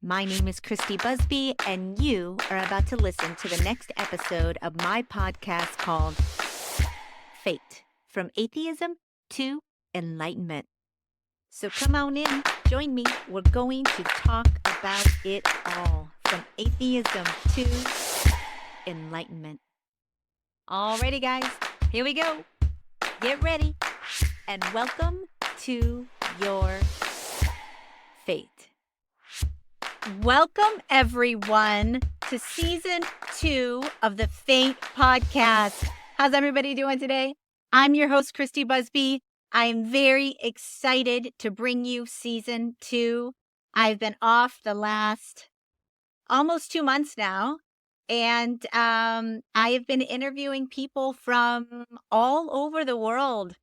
My name is Christy Busby, and you are about to listen to the next episode of my podcast called F.A.T.E, From Atheism to Enlightenment. So come on in, join me. We're going to talk about it all, from atheism to enlightenment. Alrighty, guys, here we go. Get ready, and welcome to your F.A.T.E. Welcome, everyone, to Season 2 of the F.A.T.E podcast. How's everybody doing today? I'm your host, Christy Busby. I'm very excited to bring you Season 2. I've been off the last almost 2 months now, and I have been interviewing people from all over the world.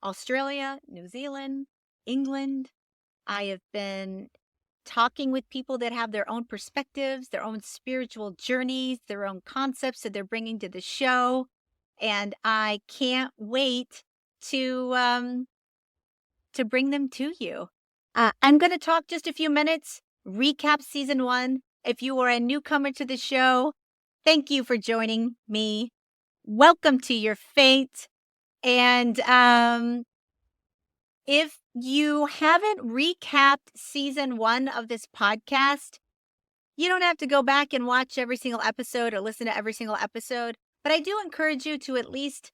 Australia, New Zealand, England. I have been talking with people that have their own perspectives, their own spiritual journeys, their own concepts that they're bringing to the show. And I can't wait to bring them to you. I'm going to talk just a few minutes, recap Season 1. If you are a newcomer to the show, thank you for joining me. Welcome to your F.A.T.E. And if you haven't recapped Season 1 of this podcast, you don't have to go back and watch every single episode or listen to every single episode, but I do encourage you to at least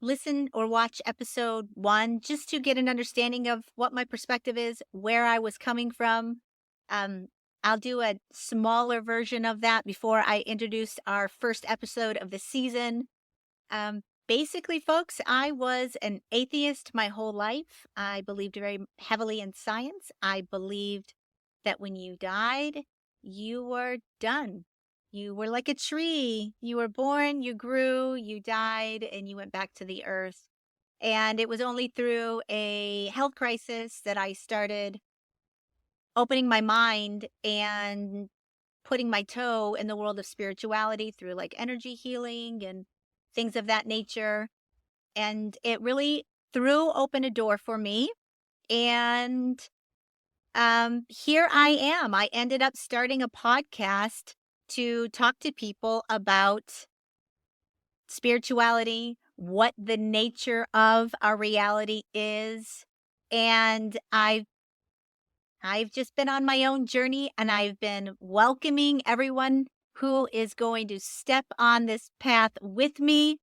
listen or watch episode 1 just to get an understanding of what my perspective is, where I was coming from. I'll do a smaller version of that before I introduce our first episode of the season. Basically, folks, I was an atheist my whole life. I believed very heavily in science. I believed that when you died, you were done. You were like a tree. You were born, you grew, you died, and you went back to the earth. And it was only through a health crisis that I started opening my mind and putting my toe in the world of spirituality through like energy healing and things of that nature. And it really threw open a door for me. And here I am. I ended up starting a podcast to talk to people about spirituality, what the nature of our reality is. And I've just been on my own journey, and I've been welcoming everyone who is going to step on this path with me.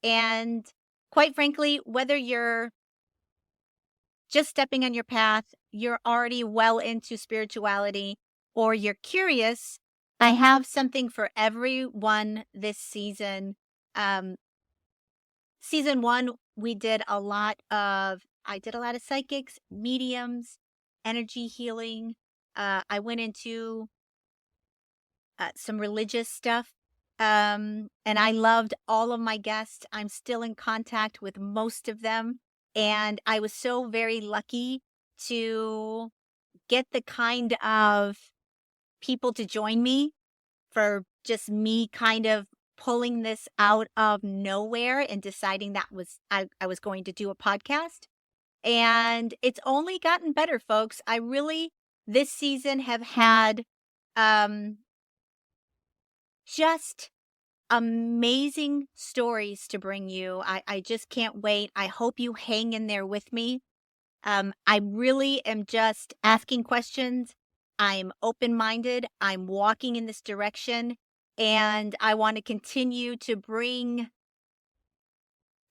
And quite frankly, whether you're just stepping on your path, you're already well into spirituality, or you're curious, I have something for everyone this season. Season 1, I did a lot of psychics, mediums, energy healing. I went into some religious stuff. And I loved all of my guests. I'm still in contact with most of them. And I was so very lucky to get the kind of people to join me for just me kind of pulling this out of nowhere and deciding that I was going to do a podcast. And it's only gotten better, folks. I really, this season, have had just amazing stories to bring you. I just can't wait. I hope you hang in there with me. I really am just asking questions. I'm open-minded. I'm walking in this direction. And I want to continue to bring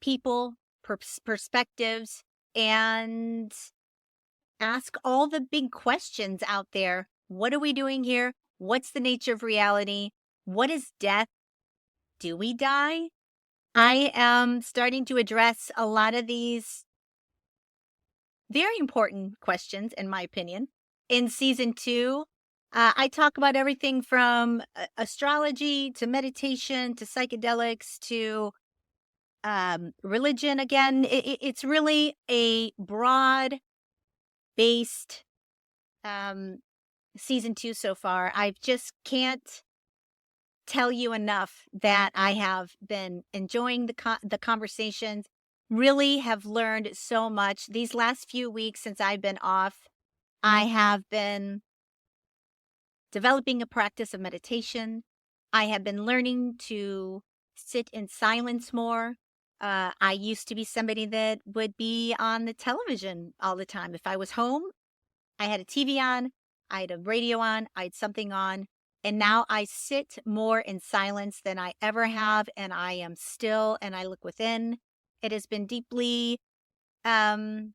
people, perspectives, and ask all the big questions out there. What are we doing here? What's the nature of reality? What is death? Do we die? I am starting to address a lot of these very important questions, in my opinion. In Season 2, I talk about everything from astrology to meditation to psychedelics to religion. Again, it's really a broad-based Season 2 so far. I just can't tell you enough that I have been enjoying the conversations, really have learned so much. These last few weeks since I've been off, I have been developing a practice of meditation. I have been learning to sit in silence more. I used to be somebody that would be on the television all the time. If I was home, I had a TV on, I had a radio on, I had something on. And now I sit more in silence than I ever have. And I am still and I look within. It has been deeply um,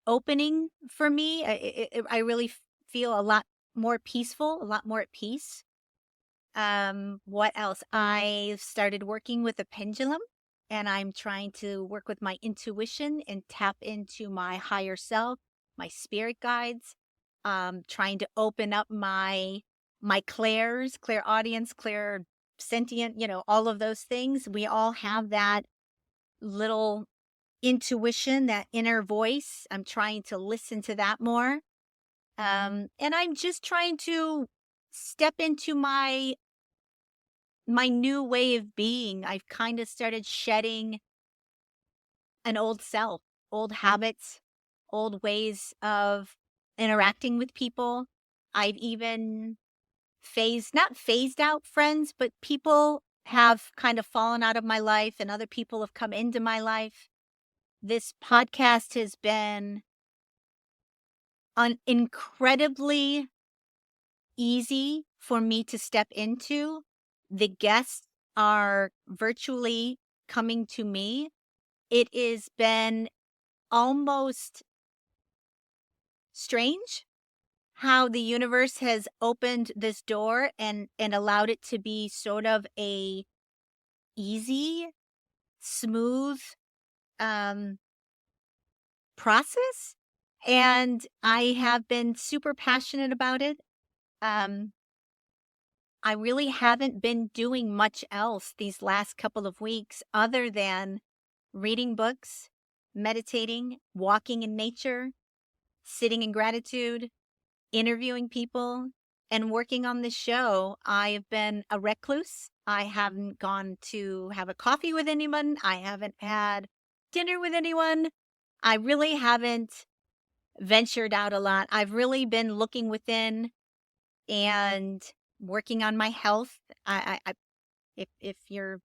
opening for me. I really feel a lot more peaceful, a lot more at peace. What else? I started working with a pendulum and I'm trying to work with my intuition and tap into my higher self, my spirit guides, trying to open up my clair audience, clair sentient, all of those things. We all have that little intuition, that inner voice. I'm trying to listen to that more. And I'm just trying to step into my new way of being. I've kind of started shedding an old self, old habits, old ways of interacting with people. I've even not phased out friends, but people have kind of fallen out of my life and other people have come into my life. This podcast has been incredibly easy for me to step into. The guests are virtually coming to me. It has been almost strange how the universe has opened this door and allowed it to be sort of a easy, smooth process. And I have been super passionate about it. I really haven't been doing much else these last couple of weeks other than reading books, meditating, walking in nature, sitting in gratitude, interviewing people, and working on this show. I have been a recluse. I haven't gone to have a coffee with anyone. I haven't had dinner with anyone. I really haven't ventured out a lot. I've really been looking within and working on my health. If you're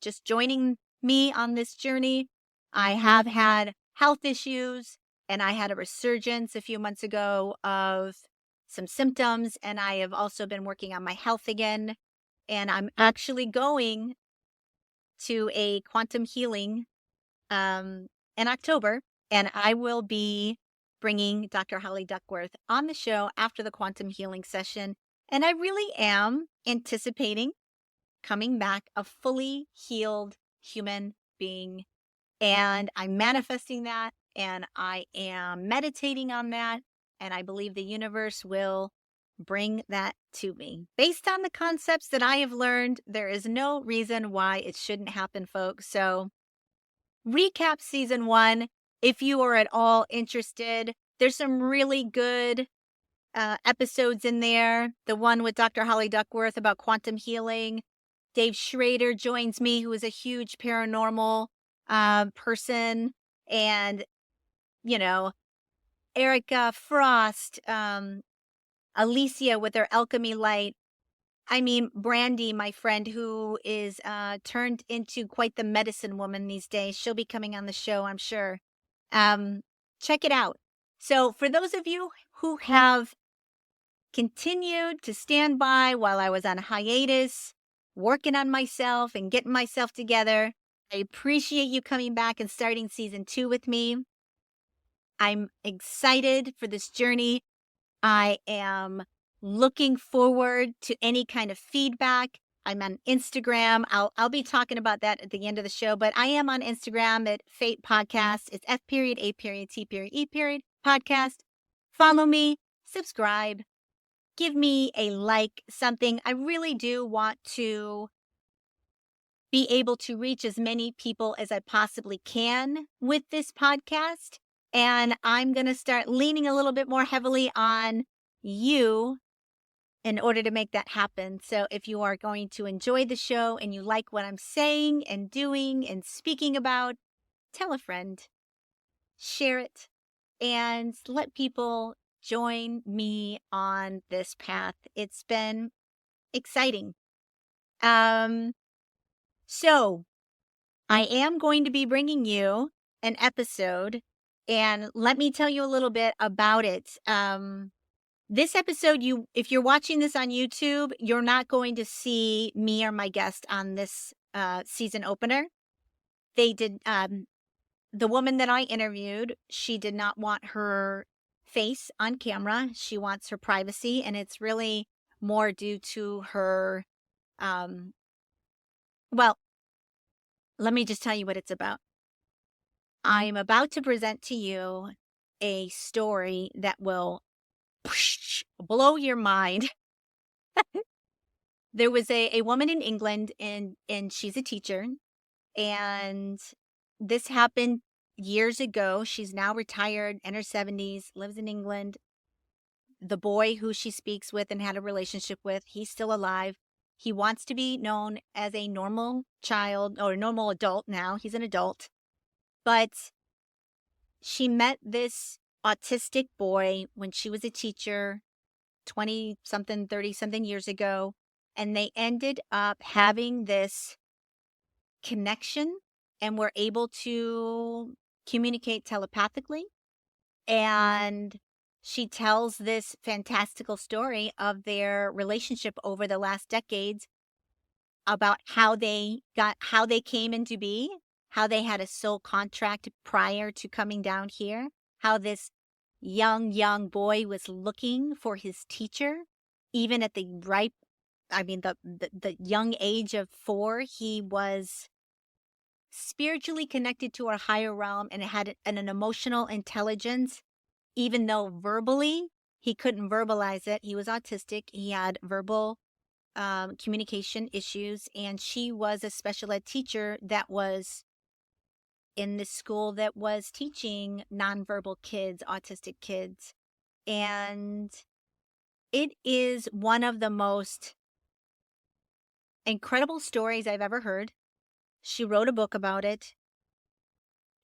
just joining me on this journey, I have had health issues and I had a resurgence a few months ago of some symptoms, and I have also been working on my health again. And I'm actually going to a quantum healing in October, and I will be bringing Dr. Holly Duckworth on the show after the quantum healing session. And I really am anticipating coming back a fully healed human being. And I'm manifesting that, and I am meditating on that. And I believe the universe will bring that to me. Based on the concepts that I have learned, there is no reason why it shouldn't happen, folks. So, recap season 1 if you are at all interested. There's some really good episodes in there. The one with Dr. Holly Duckworth about quantum healing. Dave Schrader joins me, who is a huge paranormal person. And, Erica Frost, Alicia with her alchemy light. I mean, Brandy, my friend, who is turned into quite the medicine woman these days. She'll be coming on the show, I'm sure. Check it out. So for those of you who have continued to stand by while I was on hiatus, working on myself and getting myself together, I appreciate you coming back and starting season 2 with me. I'm excited for this journey. I am looking forward to any kind of feedback. I'm on Instagram. I'll be talking about that at the end of the show, but I am on Instagram at F.A.T.E Podcast. It's F.A.T.E podcast. Follow me, subscribe, give me a like, something. I really do want to be able to reach as many people as I possibly can with this podcast. And I'm going to start leaning a little bit more heavily on you in order to make that happen. So if you are going to enjoy the show and you like what I'm saying and doing and speaking about, tell a friend, share it, and let people join me on this path. It's been exciting. So I am going to be bringing you an episode, and let me tell you a little bit about it. This episode, if you're watching this on YouTube, you're not going to see me or my guest on this season opener. They did, the woman that I interviewed, she did not want her face on camera. She wants her privacy, and it's really more due to her, well, let me just tell you what it's about. I'm about to present to you a story that will blow your mind. There was a woman in England, and she's a teacher, and this happened years ago. She's now retired, in her 70s, lives in England. The boy who she speaks with and had a relationship with, he's still alive. He wants to be known as a normal child or a normal adult now. He's an adult. But she met this autistic boy when she was a teacher 20 something, 30 something years ago. And they ended up having this connection and were able to communicate telepathically. And she tells this fantastical story of their relationship over the last decades, about how they came into be, how they had a soul contract prior to coming down here, how this young boy was looking for his teacher, even at the the young age of 4. He was spiritually connected to a higher realm and had an emotional intelligence, even though verbally he couldn't verbalize it. He was autistic. He had verbal communication issues, and she was a special ed teacher that was in the school that was teaching nonverbal kids, autistic kids. And it is one of the most incredible stories I've ever heard. She wrote a book about it.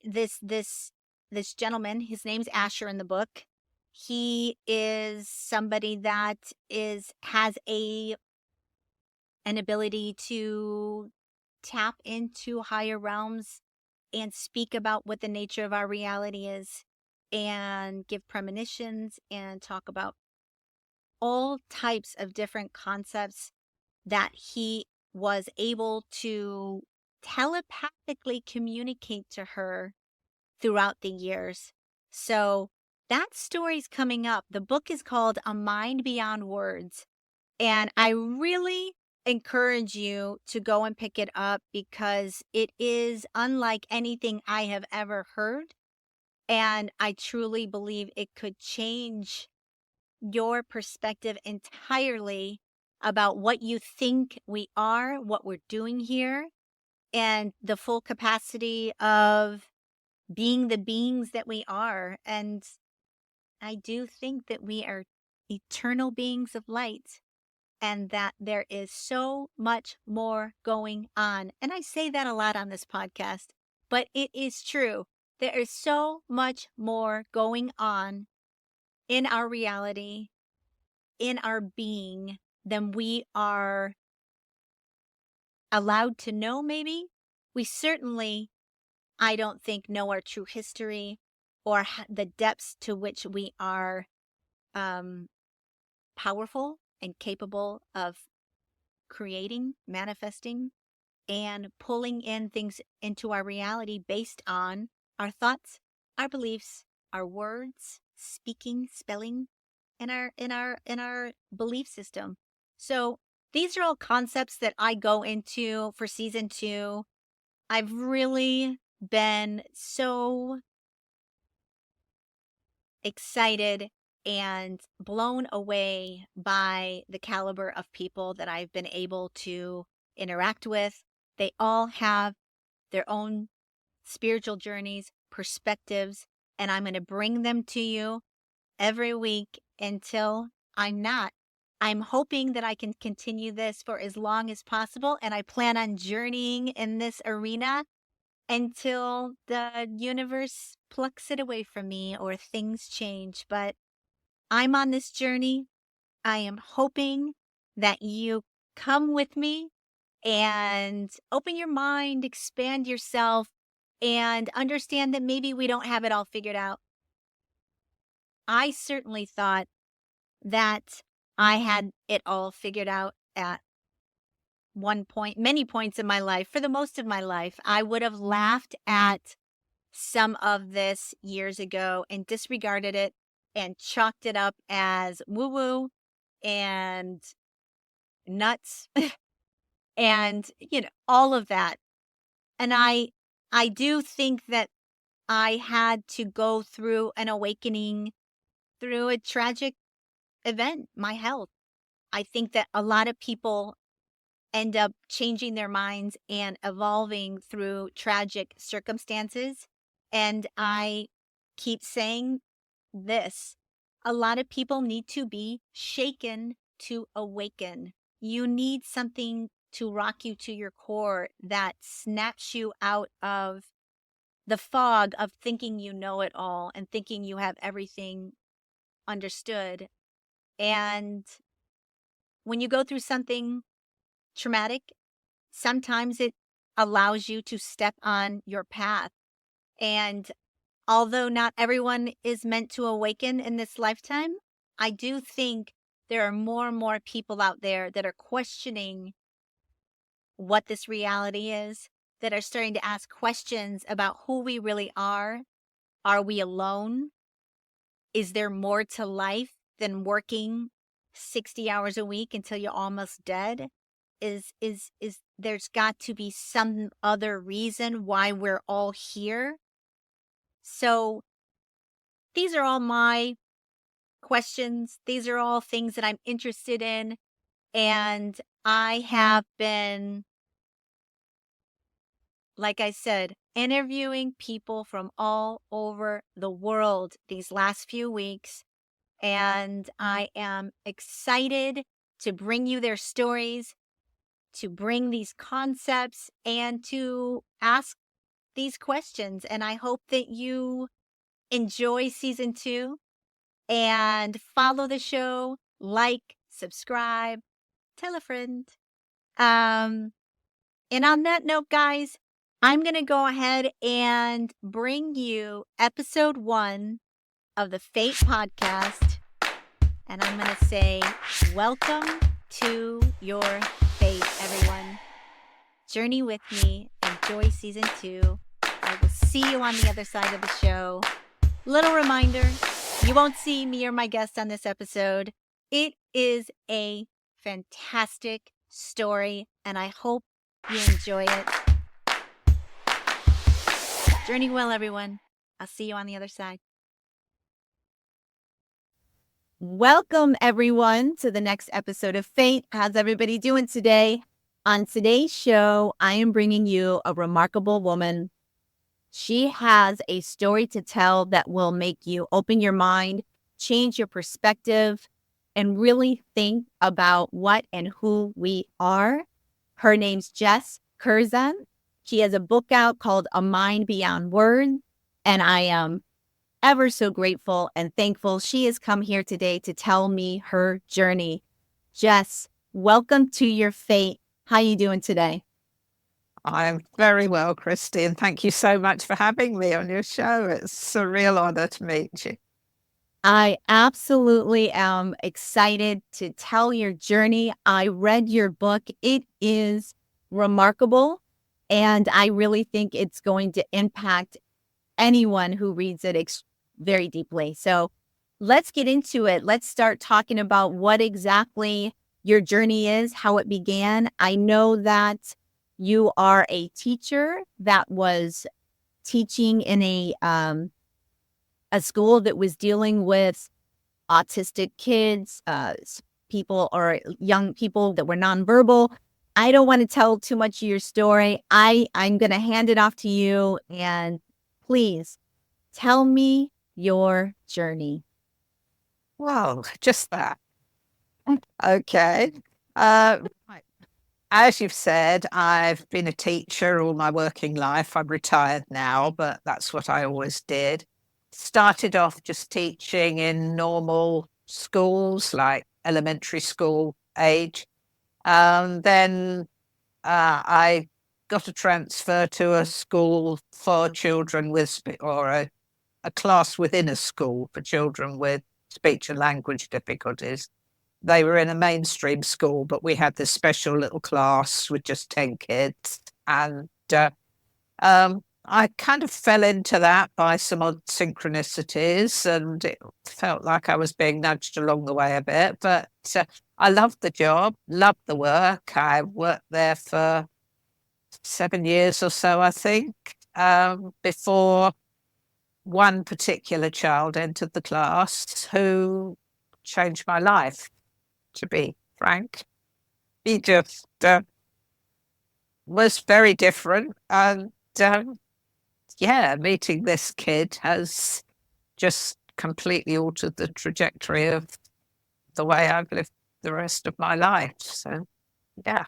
This gentleman, his name's Asher in the book. He is somebody that has an ability to tap into higher realms and speak about what the nature of our reality is, and give premonitions and talk about all types of different concepts that he was able to telepathically communicate to her throughout the years. So that story's coming up. The book is called A Mind Beyond Words. And I really encourage you to go and pick it up, because it is unlike anything I have ever heard. And I truly believe it could change your perspective entirely about what you think we are, what we're doing here, and the full capacity of being the beings that we are. And I do think that we are eternal beings of light, and that there is so much more going on. And I say that a lot on this podcast, but it is true. There is so much more going on in our reality, in our being, than we are allowed to know, maybe. We certainly, I don't think, know our true history, or the depths to which we are powerful and capable of creating, manifesting, and pulling in things into our reality based on our thoughts, our beliefs, our words, speaking, spelling, and our belief system. So these are all concepts that I go into for season 2. I've really been so excited and blown away by the caliber of people that I've been able to interact with. They all have their own spiritual journeys, perspectives, and I'm going to bring them to you every week until I'm not. I'm hoping that I can continue this for as long as possible, and I plan on journeying in this arena until the universe plucks it away from me or things change. But I'm on this journey. I am hoping that you come with me and open your mind, expand yourself, and understand that maybe we don't have it all figured out. I certainly thought that I had it all figured out at one point, many points in my life. For the most of my life, I would have laughed at some of this years ago and disregarded it and chalked it up as woo woo and nuts and all of that. And I do think that I had to go through an awakening through a tragic event, my health. I think that a lot of people end up changing their minds and evolving through tragic circumstances. And I keep saying this: a lot of people need to be shaken to awaken. You need something to rock you to your core that snaps you out of the fog of thinking you know it all and thinking you have everything understood. And when you go through something traumatic, sometimes it allows you to step on your path. And although not everyone is meant to awaken in this lifetime, I do think there are more and more people out there that are questioning what this reality is, that are starting to ask questions about who we really are. Are we alone? Is there more to life than working 60 hours a week until you're almost dead? Is there's got to be some other reason why we're all here? So these are all my questions. These are all things that I'm interested in. And I have been, like I said, interviewing people from all over the world these last few weeks. And I am excited to bring you their stories, to bring these concepts, and to ask these questions. And I hope that you enjoy season 2 and follow the show, like, subscribe, tell a friend. And on that note, guys, I'm going to go ahead and bring you episode 1 of the Fate podcast. And I'm going to say, welcome to your fate, everyone. Journey with me. Enjoy season 2. I will see you on the other side of the show. Little reminder, you won't see me or my guest on this episode. It is a fantastic story, and I hope you enjoy it. Journey well, everyone. I'll see you on the other side. Welcome, everyone, to the next episode of Fate. How's everybody doing today? On today's show, I am bringing you a remarkable woman. She has a story to tell that will make you open your mind, change your perspective, and really think about what and who we are. Her name's Jess Curzon. She has a book out called A Mind Beyond Words, and I am ever so grateful and thankful she has come here today to tell me her journey. Jess, welcome to your fate. How you doing today? I'm very well, Christy, and thank you so much for having me on your show. It's a real honor to meet you. I absolutely am excited to tell your journey. I read your book. It is remarkable, and I really think it's going to impact anyone who reads it very deeply. So let's get into it. Let's start talking about what exactly your journey is, how it began. I know that you are a teacher that was teaching in a school that was dealing with autistic kids, people or young people that were nonverbal. I don't want to tell too much of your story. I'm going to hand it off to you, and please tell me your journey. Well, just that. Okay. Right. As you've said, I've been a teacher all my working life. I'm retired now, but that's what I always did. Started off just teaching in normal schools, like elementary school age. Then I got a transfer to a school for children with, or a class within a school for children with speech and language difficulties. They were in a mainstream school, but we had this special little class with just 10 kids. And I kind of fell into that by some odd synchronicities, and it felt like I was being nudged along the way a bit. But I loved the job, loved the work. I worked there for 7 years or so, I think, before one particular child entered the class who changed my life, to be frank. He just was very different. And yeah, meeting this kid has just completely altered the trajectory of the way I've lived the rest of my life. So, yeah.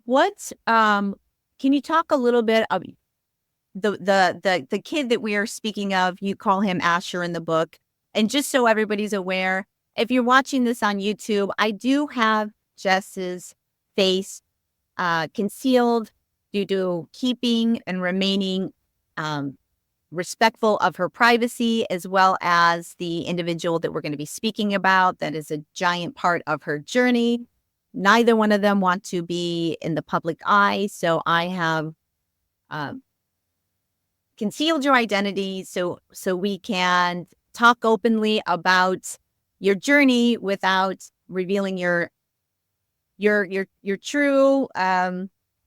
What can you talk a little bit of the kid that we are speaking of? You call him Asher in the book. And just so everybody's aware, if you're watching this on YouTube, I do have Jess's face concealed due to keeping and remaining respectful of her privacy, as well as the individual that we're going to be speaking about. That is a giant part of her journey. Neither one of them want to be in the public eye, so I have concealed your identity so we can talk openly about your journey without revealing your true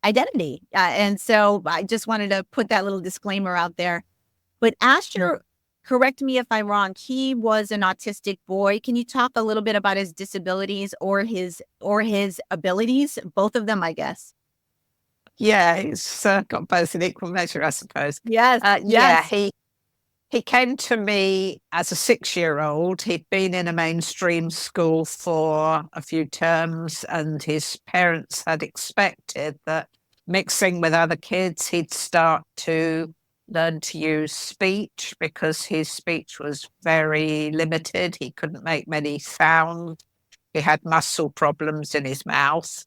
identity. And so I just wanted to put that little disclaimer out there. But Asher, correct me if I'm wrong, he was an autistic boy. Can you talk a little bit about his disabilities or his abilities? Both of them, I guess. Yeah, he's got both in equal measure, I suppose. Yes. Yeah, he came to me as a 6-year-old. He'd been in a mainstream school for a few terms, and his parents had expected that mixing with other kids, he'd start to learn to use speech, because his speech was very limited. He couldn't make many sounds. He had muscle problems in his mouth,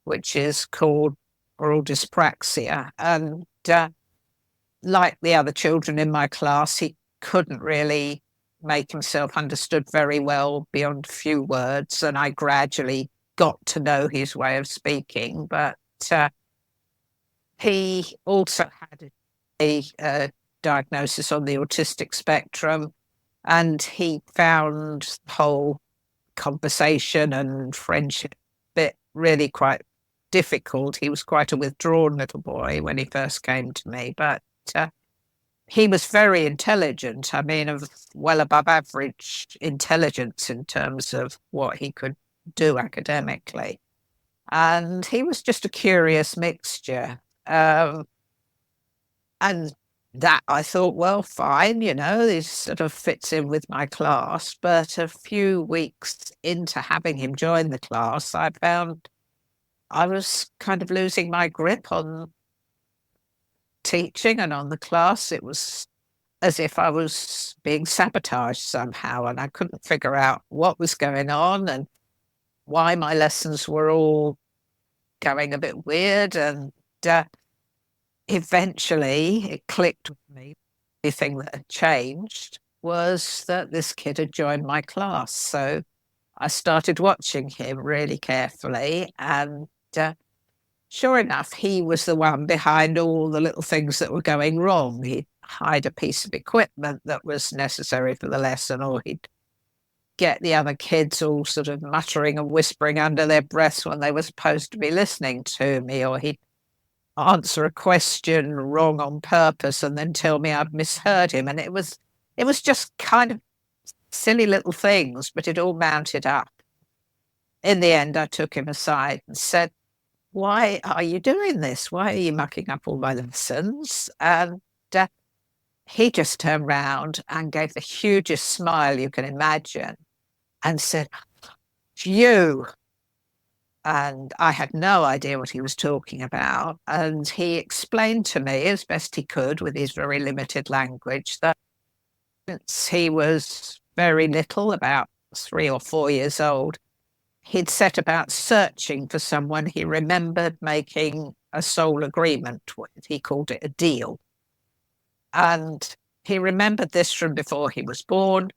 which is called oral dyspraxia. And like the other children in my class, he couldn't really make himself understood very well beyond a few words. And I gradually got to know his way of speaking. But he also had a diagnosis on the autistic spectrum, and he found the whole conversation and friendship bit really quite difficult. He was quite a withdrawn little boy when he first came to me, but he was very intelligent. I mean, of well above average intelligence in terms of what he could do academically. And he was just a curious mixture. And that I thought, well, fine, this sort of fits in with my class. But a few weeks into having him join the class, I found I was kind of losing my grip on teaching and on the class. It was as if I was being sabotaged somehow, and I couldn't figure out what was going on and why my lessons were all going a bit weird. And eventually it clicked with me. The thing that had changed was that this kid had joined my class. So I started watching him really carefully, and sure enough, he was the one behind all the little things that were going wrong. He'd hide a piece of equipment that was necessary for the lesson, or he'd get the other kids all sort of muttering and whispering under their breaths when they were supposed to be listening to me, or he'd answer a question wrong on purpose and then tell me I'd misheard him. And it was just kind of silly little things, but it all mounted up. In the end, I took him aside and said, "Why are you doing this? Why are you mucking up all my lessons?" And he just turned round and gave the hugest smile you can imagine and said, "You." And I had no idea what he was talking about. And he explained to me as best he could with his very limited language that since he was very little, about 3 or 4 years old, he'd set about searching for someone he remembered making a soul agreement with. He called it a deal. And he remembered this from before he was born.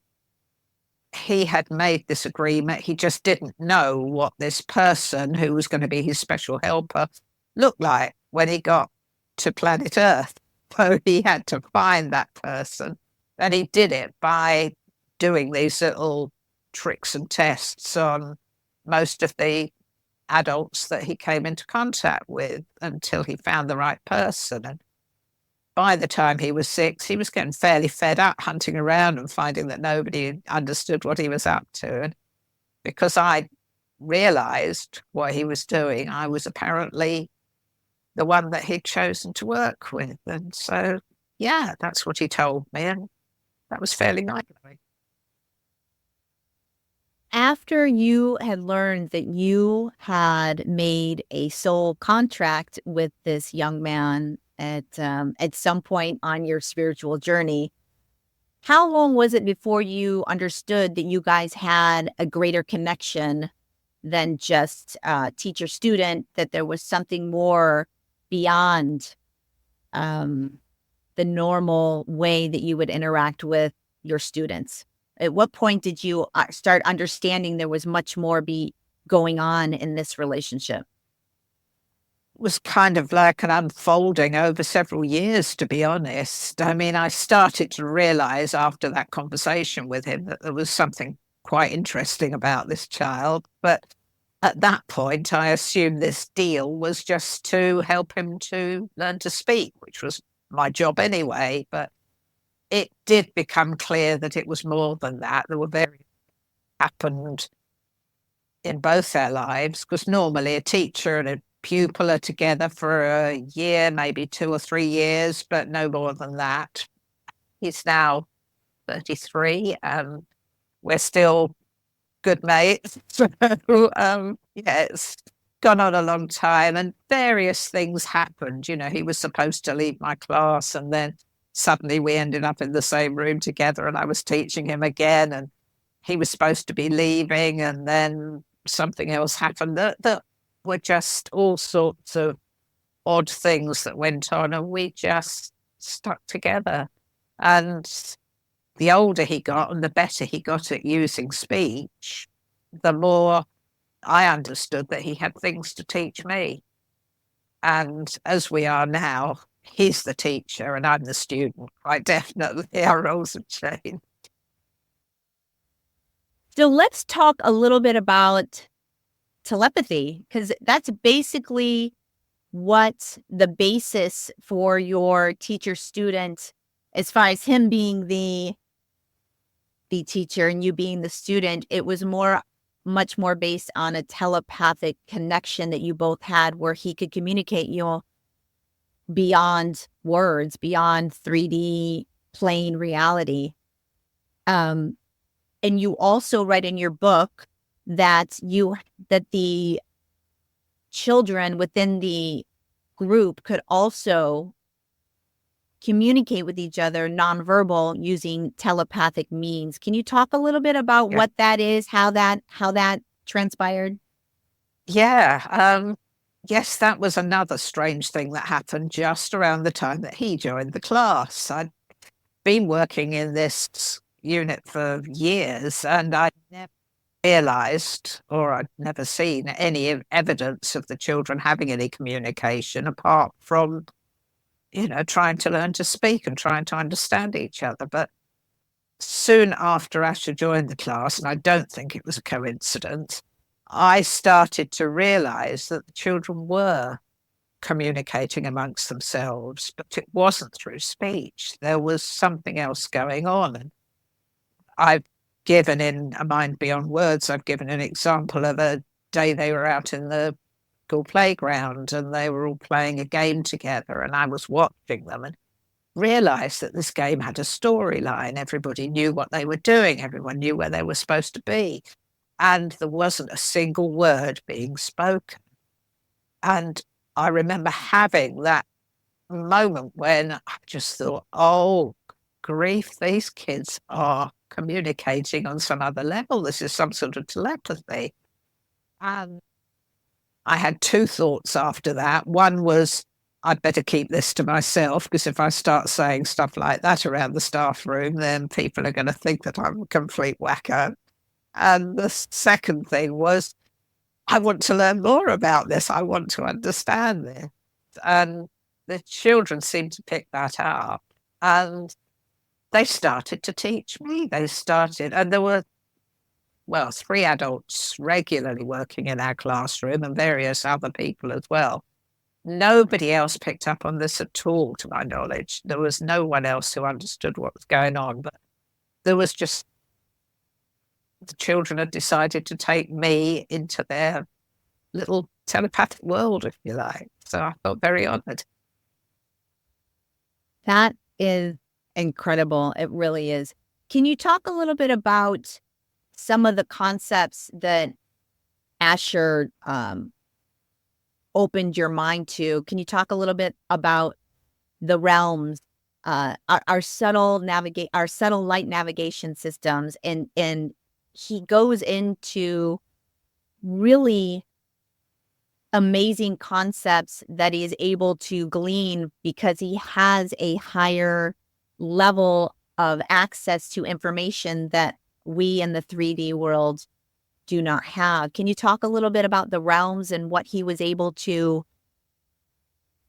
He had made this agreement. He just didn't know what this person who was going to be his special helper looked like when he got to planet Earth. So he had to find that person. And he did it by doing these little tricks and tests on most of the adults that he came into contact with until he found the right person. And by the time he was 6, he was getting fairly fed up hunting around and finding that nobody understood what he was up to. And because I realized what he was doing, I was apparently the one that he'd chosen to work with. And so, yeah, that's what he told me. And that was fairly mind-blowing. After you had learned that you had made a soul contract with this young man at some point on your spiritual journey, how long was it before you understood that you guys had a greater connection than just teacher-student, that there was something more beyond the normal way that you would interact with your students? At what point did you start understanding there was much more going on in this relationship? Was kind of like an unfolding over several years, to be honest. I mean, I started to realize after that conversation with him that there was something quite interesting about this child. But at that point, I assumed this deal was just to help him to learn to speak, which was my job anyway. But it did become clear that it was more than that. There were various happened in both their lives, because normally a teacher and a pupil are together for a year, maybe 2 or 3 years, but no more than that. He's now 33 and we're still good mates. So, yeah, it's gone on a long time and various things happened. You know, he was supposed to leave my class and then suddenly we ended up in the same room together and I was teaching him again and he was supposed to be leaving and then something else happened that were just all sorts of odd things that went on and we just stuck together. And the older he got and the better he got at using speech, the more I understood that he had things to teach me. And as we are now, he's the teacher and I'm the student. Quite definitely, our roles have changed. So let's talk a little bit about telepathy, because that's basically what the basis for your teacher student, as far as him being the teacher and you being the student, it was much more based on a telepathic connection that you both had where he could communicate you beyond words, beyond 3D plane reality. And you also write in your book that the children within the group could also communicate with each other nonverbal using telepathic means. Can you talk a little bit about what that is, how that transpired? Yeah. Yes, that was another strange thing that happened just around the time that he joined the class. I'd been working in this unit for years and I'd never realized or I'd never seen any evidence of the children having any communication apart from, trying to learn to speak and trying to understand each other. But soon after Asher joined the class, and I don't think it was a coincidence, I started to realize that the children were communicating amongst themselves, but it wasn't through speech. There was something else going on. And I've given in A Mind Beyond Words, I've given an example of a day they were out in the school playground and they were all playing a game together and I was watching them and realized that this game had a storyline. Everybody knew what they were doing. Everyone knew where they were supposed to be. And there wasn't a single word being spoken. And I remember having that moment when I just thought, oh, grief, these kids are communicating on some other level. This is some sort of telepathy. And I had two thoughts after that. One was, I'd better keep this to myself, because if I start saying stuff like that around the staff room, then people are going to think that I'm a complete wacko. And the second thing was, I want to learn more about this. I want to understand this. And the children seemed to pick that up. And they started to teach me. And there were, well, 3 adults regularly working in our classroom and various other people as well. Nobody else picked up on this at all, to my knowledge. There was no one else who understood what was going on, but there was just, the children had decided to take me into their little telepathic world, if you like. So I felt very honored. That is incredible. It really is. Can you talk a little bit about some of the concepts that Asher opened your mind to? Can you talk a little bit about the realms, our subtle light navigation systems, and he goes into really amazing concepts that he is able to glean because he has a higher level of access to information that we in the 3D world do not have. Can you talk a little bit about the realms and what he was able to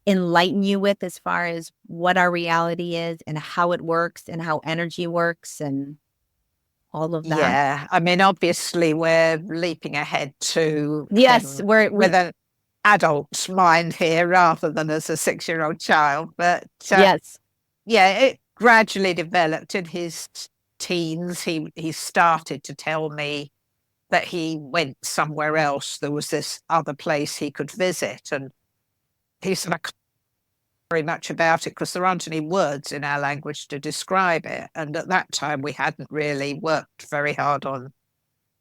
enlighten you with as far as what our reality is and how it works and how energy works and all of that? Yeah, I mean, obviously we're leaping ahead to Yes, with an adult's mind here rather than as a 6-year-old child. But yes, yeah, it gradually developed in his teens. He started to tell me that he went somewhere else. There was this other place he could visit. And he said, I can't very much about it because there aren't any words in our language to describe it. And at that time, we hadn't really worked very hard on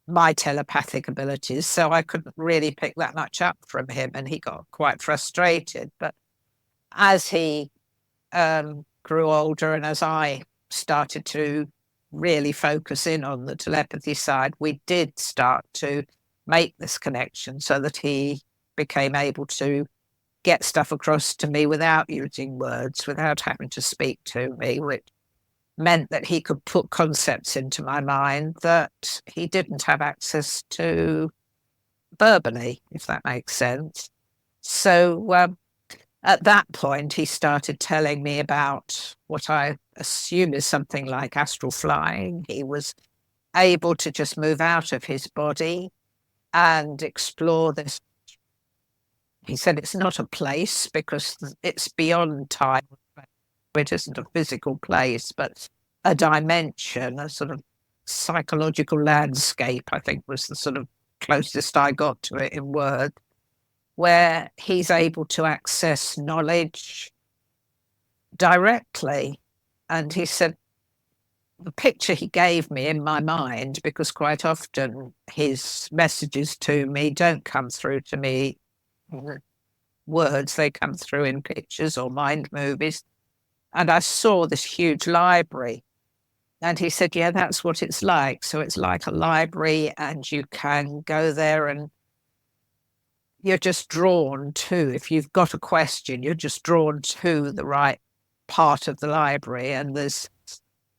my telepathic abilities, so I couldn't really pick that much up from him, and he got quite frustrated. But as he grew older and as I started to really focus in on the telepathy side, we did start to make this connection so that he became able to get stuff across to me without using words, without having to speak to me, which meant that he could put concepts into my mind that he didn't have access to verbally, if that makes sense. So at that point, he started telling me about what I assume is something like astral flying. He was able to just move out of his body and explore this. He said it's not a place because it's beyond time. It isn't a physical place, but a dimension, a sort of psychological landscape, I think was the sort of closest I got to it in words, where he's able to access knowledge directly. And he said, the picture he gave me in my mind, because quite often his messages to me don't come through to me in words, they come through in pictures or mind movies. And I saw this huge library. And he said, yeah, that's what it's like. So it's like a library, and you can go there and you're just drawn to, if you've got a question, you're just drawn to the right part of the library. And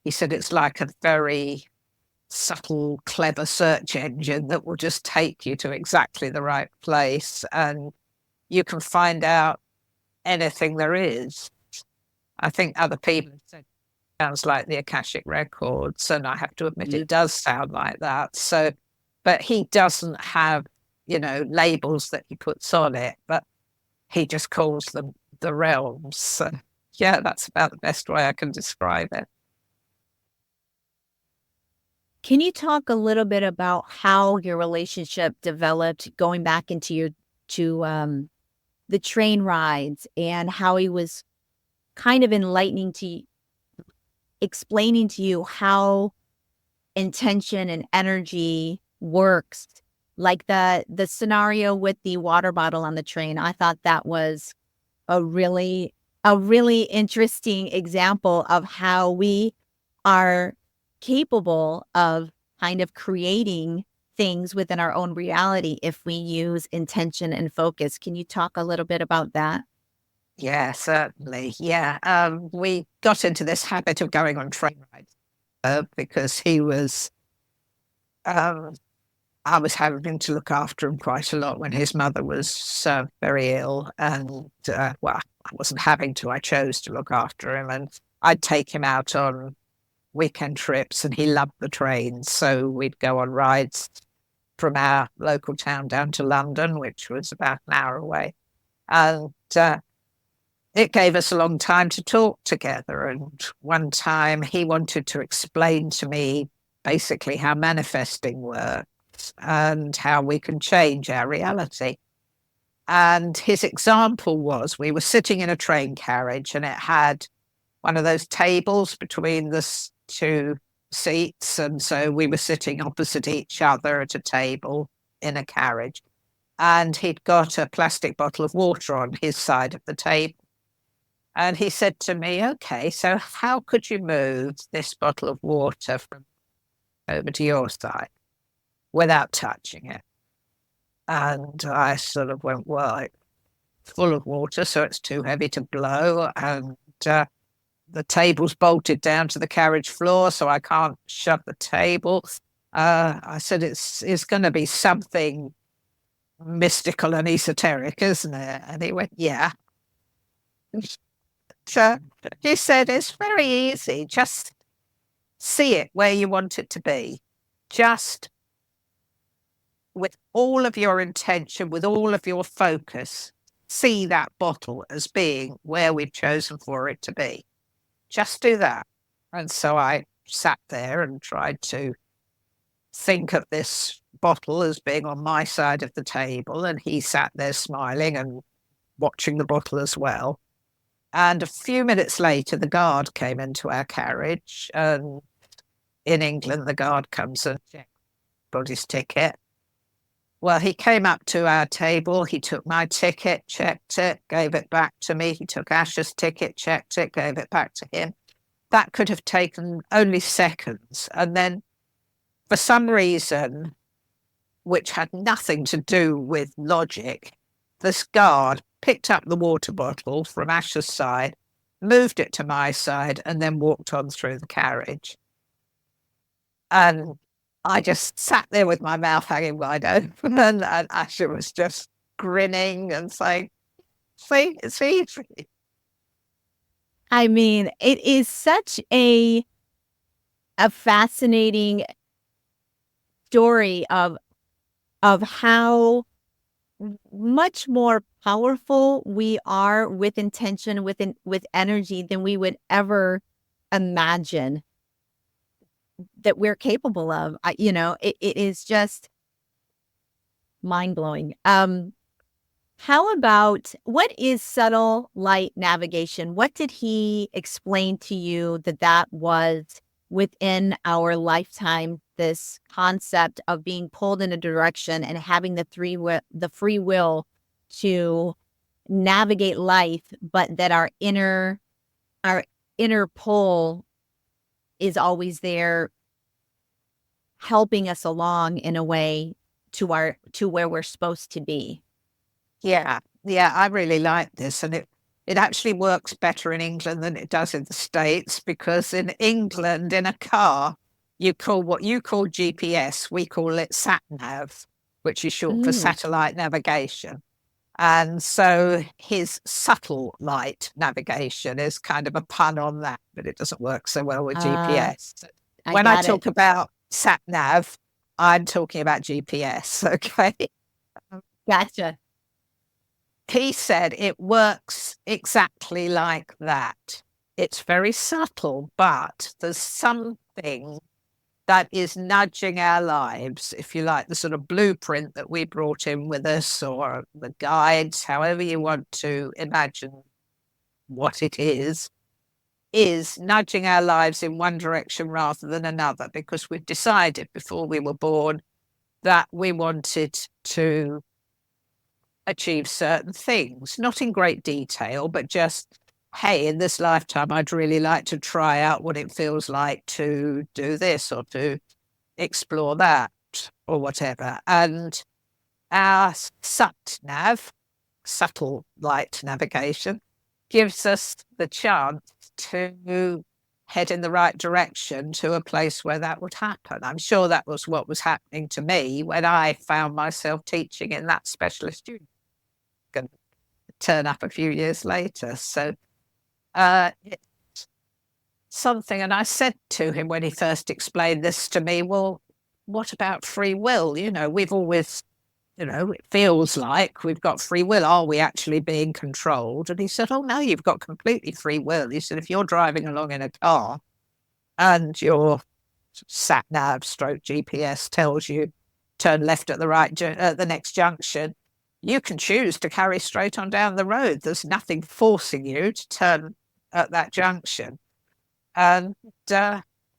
he said, it's like a very subtle, clever search engine that will just take you to exactly the right place. And you can find out anything there is. I think other people said it sounds like the Akashic Records, and I have to admit it does sound like that. So, but he doesn't have, labels that he puts on it, but he just calls them the realms. So, yeah, that's about the best way I can describe it. Can you talk a little bit about how your relationship developed, going back into the train rides, and how he was kind of explaining to you how intention and energy works, like the scenario with the water bottle on the train? I thought that was a really interesting example of how we are capable of kind of creating things within our own reality if we use intention and focus. Can you talk a little bit about that? Yeah, certainly. Yeah. We got into this habit of going on train rides because um, I was having to look after him quite a lot when his mother was very ill. And, well, I wasn't having to, I chose to look after him. And I'd take him out on weekend trips, and he loved the trains. So we'd go on rides from our local town down to London, which was about an hour away. And it gave us a long time to talk together. And one time he wanted to explain to me basically how manifesting works and how we can change our reality. And his example was, we were sitting in a train carriage and it had one of those tables between the two seats. And so we were sitting opposite each other at a table in a carriage. And he'd got a plastic bottle of water on his side of the table. And he said to me, okay, so how could you move this bottle of water from over to your side without touching it? And I sort of went, well, it's full of water, so it's too heavy to blow. And the table's bolted down to the carriage floor, so I can't shut the table. I said, it's going to be something mystical and esoteric, isn't it? And he went, yeah. So he said, it's very easy. Just see it where you want it to be. Just with all of your intention, with all of your focus, see that bottle as being where we've chosen for it to be. Just do that. And so I sat there and tried to think of this bottle as being on my side of the table. And he sat there smiling and watching the bottle as well. And a few minutes later, the guard came into our carriage. And in England, the guard comes and checks everybody's ticket. Well, he came up to our table. He took my ticket, checked it, gave it back to me. He took Ash's ticket, checked it, gave it back to him. That could have taken only seconds. And then, for some reason, which had nothing to do with logic, this guard picked up the water bottle from Ash's side, moved it to my side, and then walked on through the carriage. And I just sat there with my mouth hanging wide open, and Asher was just grinning and saying, see, it's easy. I mean, it is such a fascinating story of how much more powerful we are with intention, with energy than we would ever imagine that we're capable of. It is just mind blowing. How about, what is subtle light navigation? What did he explain to you that was within our lifetime, this concept of being pulled in a direction and having the free will to navigate life, but that our inner pull is always there helping us along in a way to where we're supposed to be? Yeah, I really like this. And it actually works better in England than it does in the States, because in England, in a car, you call what you call GPS, we call it sat-nav, which is short for satellite navigation. And so his subtle light navigation is kind of a pun on that, but it doesn't work so well with GPS. When I talk about sat-nav, I'm talking about GPS, okay? Gotcha. He said it works exactly like that. It's very subtle, but there's something that is nudging our lives, if you like, the sort of blueprint that we brought in with us, or the guides, however you want to imagine what it is nudging our lives in one direction rather than another, because we've decided before we were born that we wanted to achieve certain things, not in great detail, but just hey, in this lifetime, I'd really like to try out what it feels like to do this or to explore that or whatever. And our sat nav, subtle light navigation, gives us the chance to head in the right direction to a place where that would happen. I'm sure that was what was happening to me when I found myself teaching in that specialist student. Going to turn up a few years later. So it's something, and I said to him when he first explained this to me, well, what about free will? We've always, it feels like we've got free will. Are we actually being controlled? And he said, oh, no, you've got completely free will. He said, if you're driving along in a car and your sat nav stroke GPS tells you turn left at the next junction, you can choose to carry straight on down the road. There's nothing forcing you to turn at that junction. And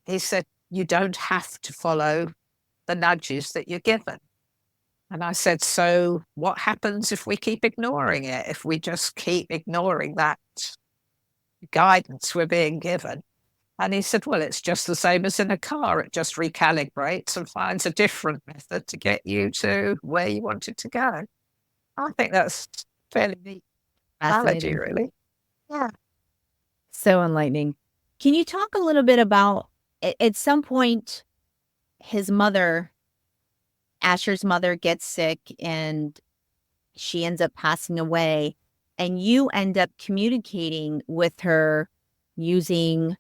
he said, you don't have to follow the nudges that you're given. And I said, so what happens if we keep ignoring it? If we just keep ignoring that guidance we're being given? And he said, well, it's just the same as in a car. It just recalibrates and finds a different method to get you to where you wanted to go. I think that's fairly neat analogy, really. Yeah. So enlightening. Can you talk a little bit about, at some point, Asher's mother gets sick and she ends up passing away, and you end up communicating with her using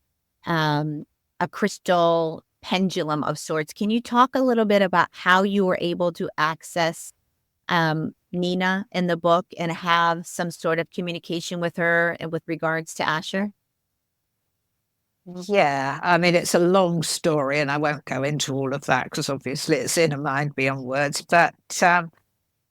a crystal pendulum of sorts. Can you talk a little bit about how you were able to access Nina in the book and have some sort of communication with her and with regards to Asher? Yeah, I mean, it's a long story and I won't go into all of that because obviously it's in a mind beyond words. But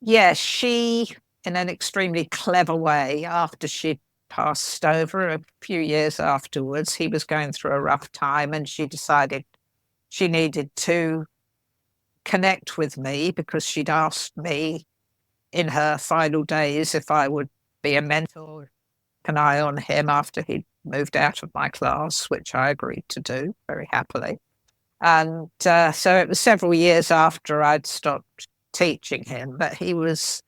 yeah, she, in an extremely clever way, after she passed over a few years afterwards, he was going through a rough time and she decided she needed to connect with me because she'd asked me in her final days if I would be a mentor, an eye on him after he'd moved out of my class, which I agreed to do very happily. And so it was several years after I'd stopped teaching him, but he was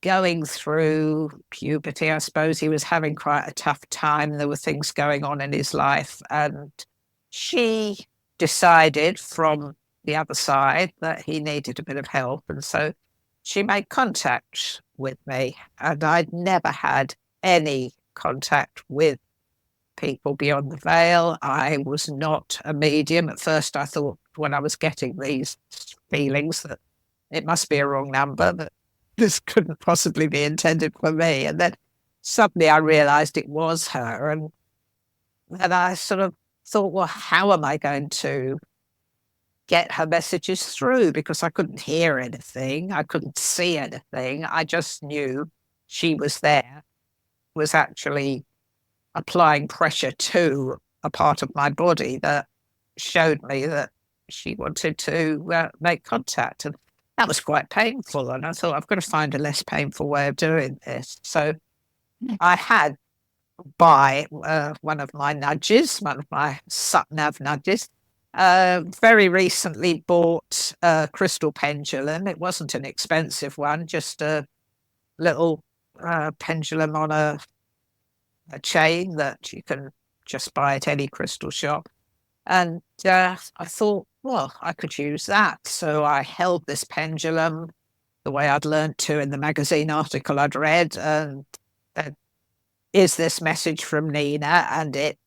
going through puberty. I suppose he was having quite a tough time. There were things going on in his life. And she decided from the other side that he needed a bit of help. And so she made contact with me. And I'd never had any contact with people beyond the veil. I was not a medium. At first, I thought when I was getting these feelings that it must be a wrong number, that this couldn't possibly be intended for me. And then suddenly I realized it was her. And then I sort of thought, well, how am I going to get her messages through? Because I couldn't hear anything. I couldn't see anything. I just knew she was there, was actually applying pressure to a part of my body that showed me that she wanted to make contact. And that was quite painful. And I thought, I've got to find a less painful way of doing this. So I had, by one of my nudges, one of my sat-nav nudges, very recently bought a crystal pendulum. It wasn't an expensive one, just a little pendulum on a chain that you can just buy at any crystal shop. And I thought, well, I could use that. So I held this pendulum the way I'd learned to in the magazine article I'd read. And is this message from Nina? And it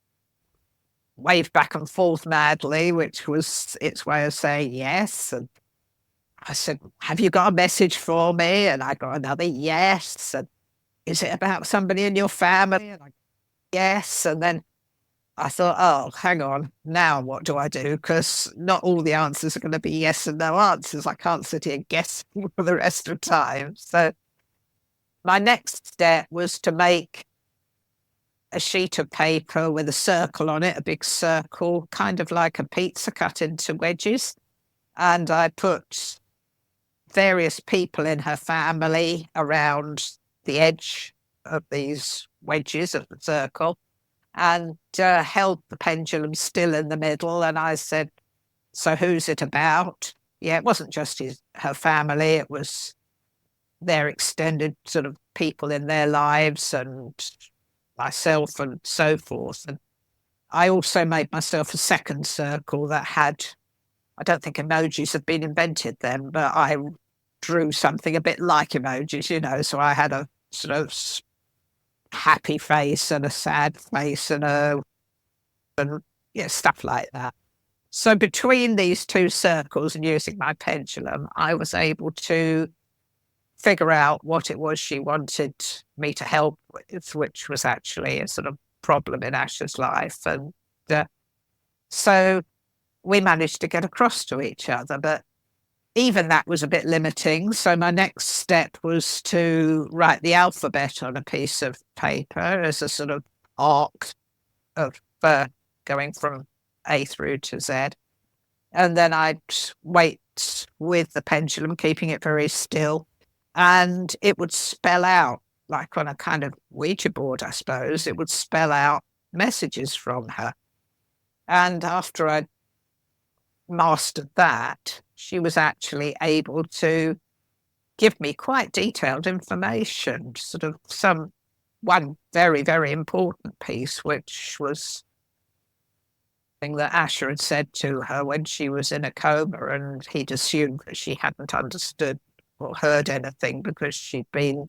waved back and forth madly, which was its way of saying yes. And I said, have you got a message for me? And I got another yes. And is it about somebody in your family? And I yes. And then I thought, oh, hang on, now what do I do? Because not all the answers are going to be yes and no answers. I can't sit here guessing for the rest of the time. So my next step was to make a sheet of paper with a circle on it, a big circle, kind of like a pizza cut into wedges. And I put various people in her family around the edge of these wedges of the circle, and held the pendulum still in the middle. And I said, so who's it about? Yeah, it wasn't just her family, it was their extended sort of people in their lives and myself and so forth. And I also made myself a second circle that had, I don't think emojis have been invented then, but I drew something a bit like emojis, so I had a sort of happy face and a sad face and stuff like that. So between these two circles and using my pendulum, I was able to figure out what it was she wanted me to help with, which was actually a sort of problem in Ash's life. And so we managed to get across to each other, but even that was a bit limiting. So my next step was to write the alphabet on a piece of paper as a sort of arc of going from A through to Z. And then I'd wait with the pendulum, keeping it very still, and it would spell out, like on a kind of Ouija board, I suppose, it would spell out messages from her. And after I'd mastered that, she was actually able to give me quite detailed information, sort of one very, very important piece, which was thing that Asher had said to her when she was in a coma, and he'd assumed that she hadn't understood or heard anything because she'd been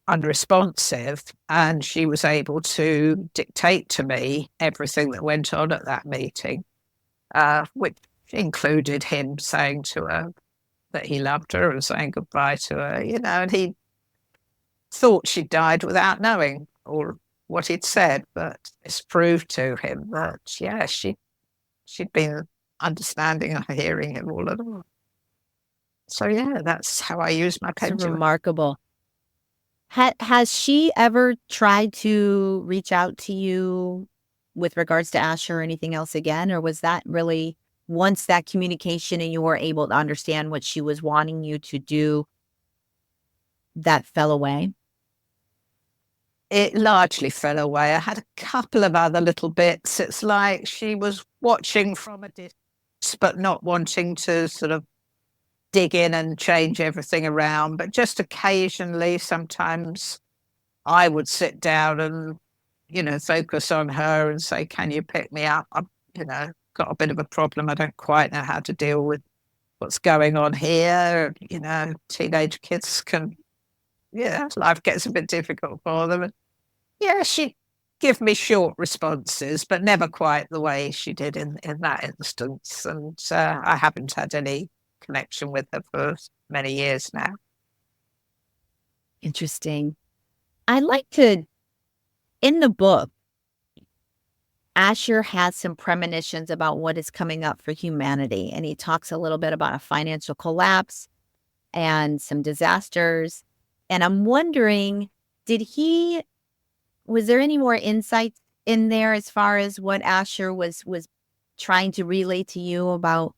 unresponsive, and she was able to dictate to me everything that went on at that meeting, which included him saying to her that he loved her and saying goodbye to her, and he thought she died without knowing or what he'd said, but this proved to him that, yeah, she'd been understanding and hearing him all along. So, yeah, that's how I use my pendulum. It's remarkable. Has she ever tried to reach out to you with regards to Asher or anything else again? Or was that really, once that communication and you were able to understand what she was wanting you to do, that fell away? It largely fell away. I had a couple of other little bits. It's like she was watching from a distance, but not wanting to sort of dig in and change everything around. But just occasionally, sometimes I would sit down and, focus on her and say, can you pick me up? I've, got a bit of a problem. I don't quite know how to deal with what's going on here. Teenage kids can, life gets a bit difficult for them. And yeah, she'd give me short responses, but never quite the way she did in that instance. And I haven't had any connection with her for many years now. Interesting. I'd like to, in the book, Asher has some premonitions about what is coming up for humanity. And he talks a little bit about a financial collapse and some disasters. And I'm wondering, was there any more insights in there as far as what Asher was trying to relay to you about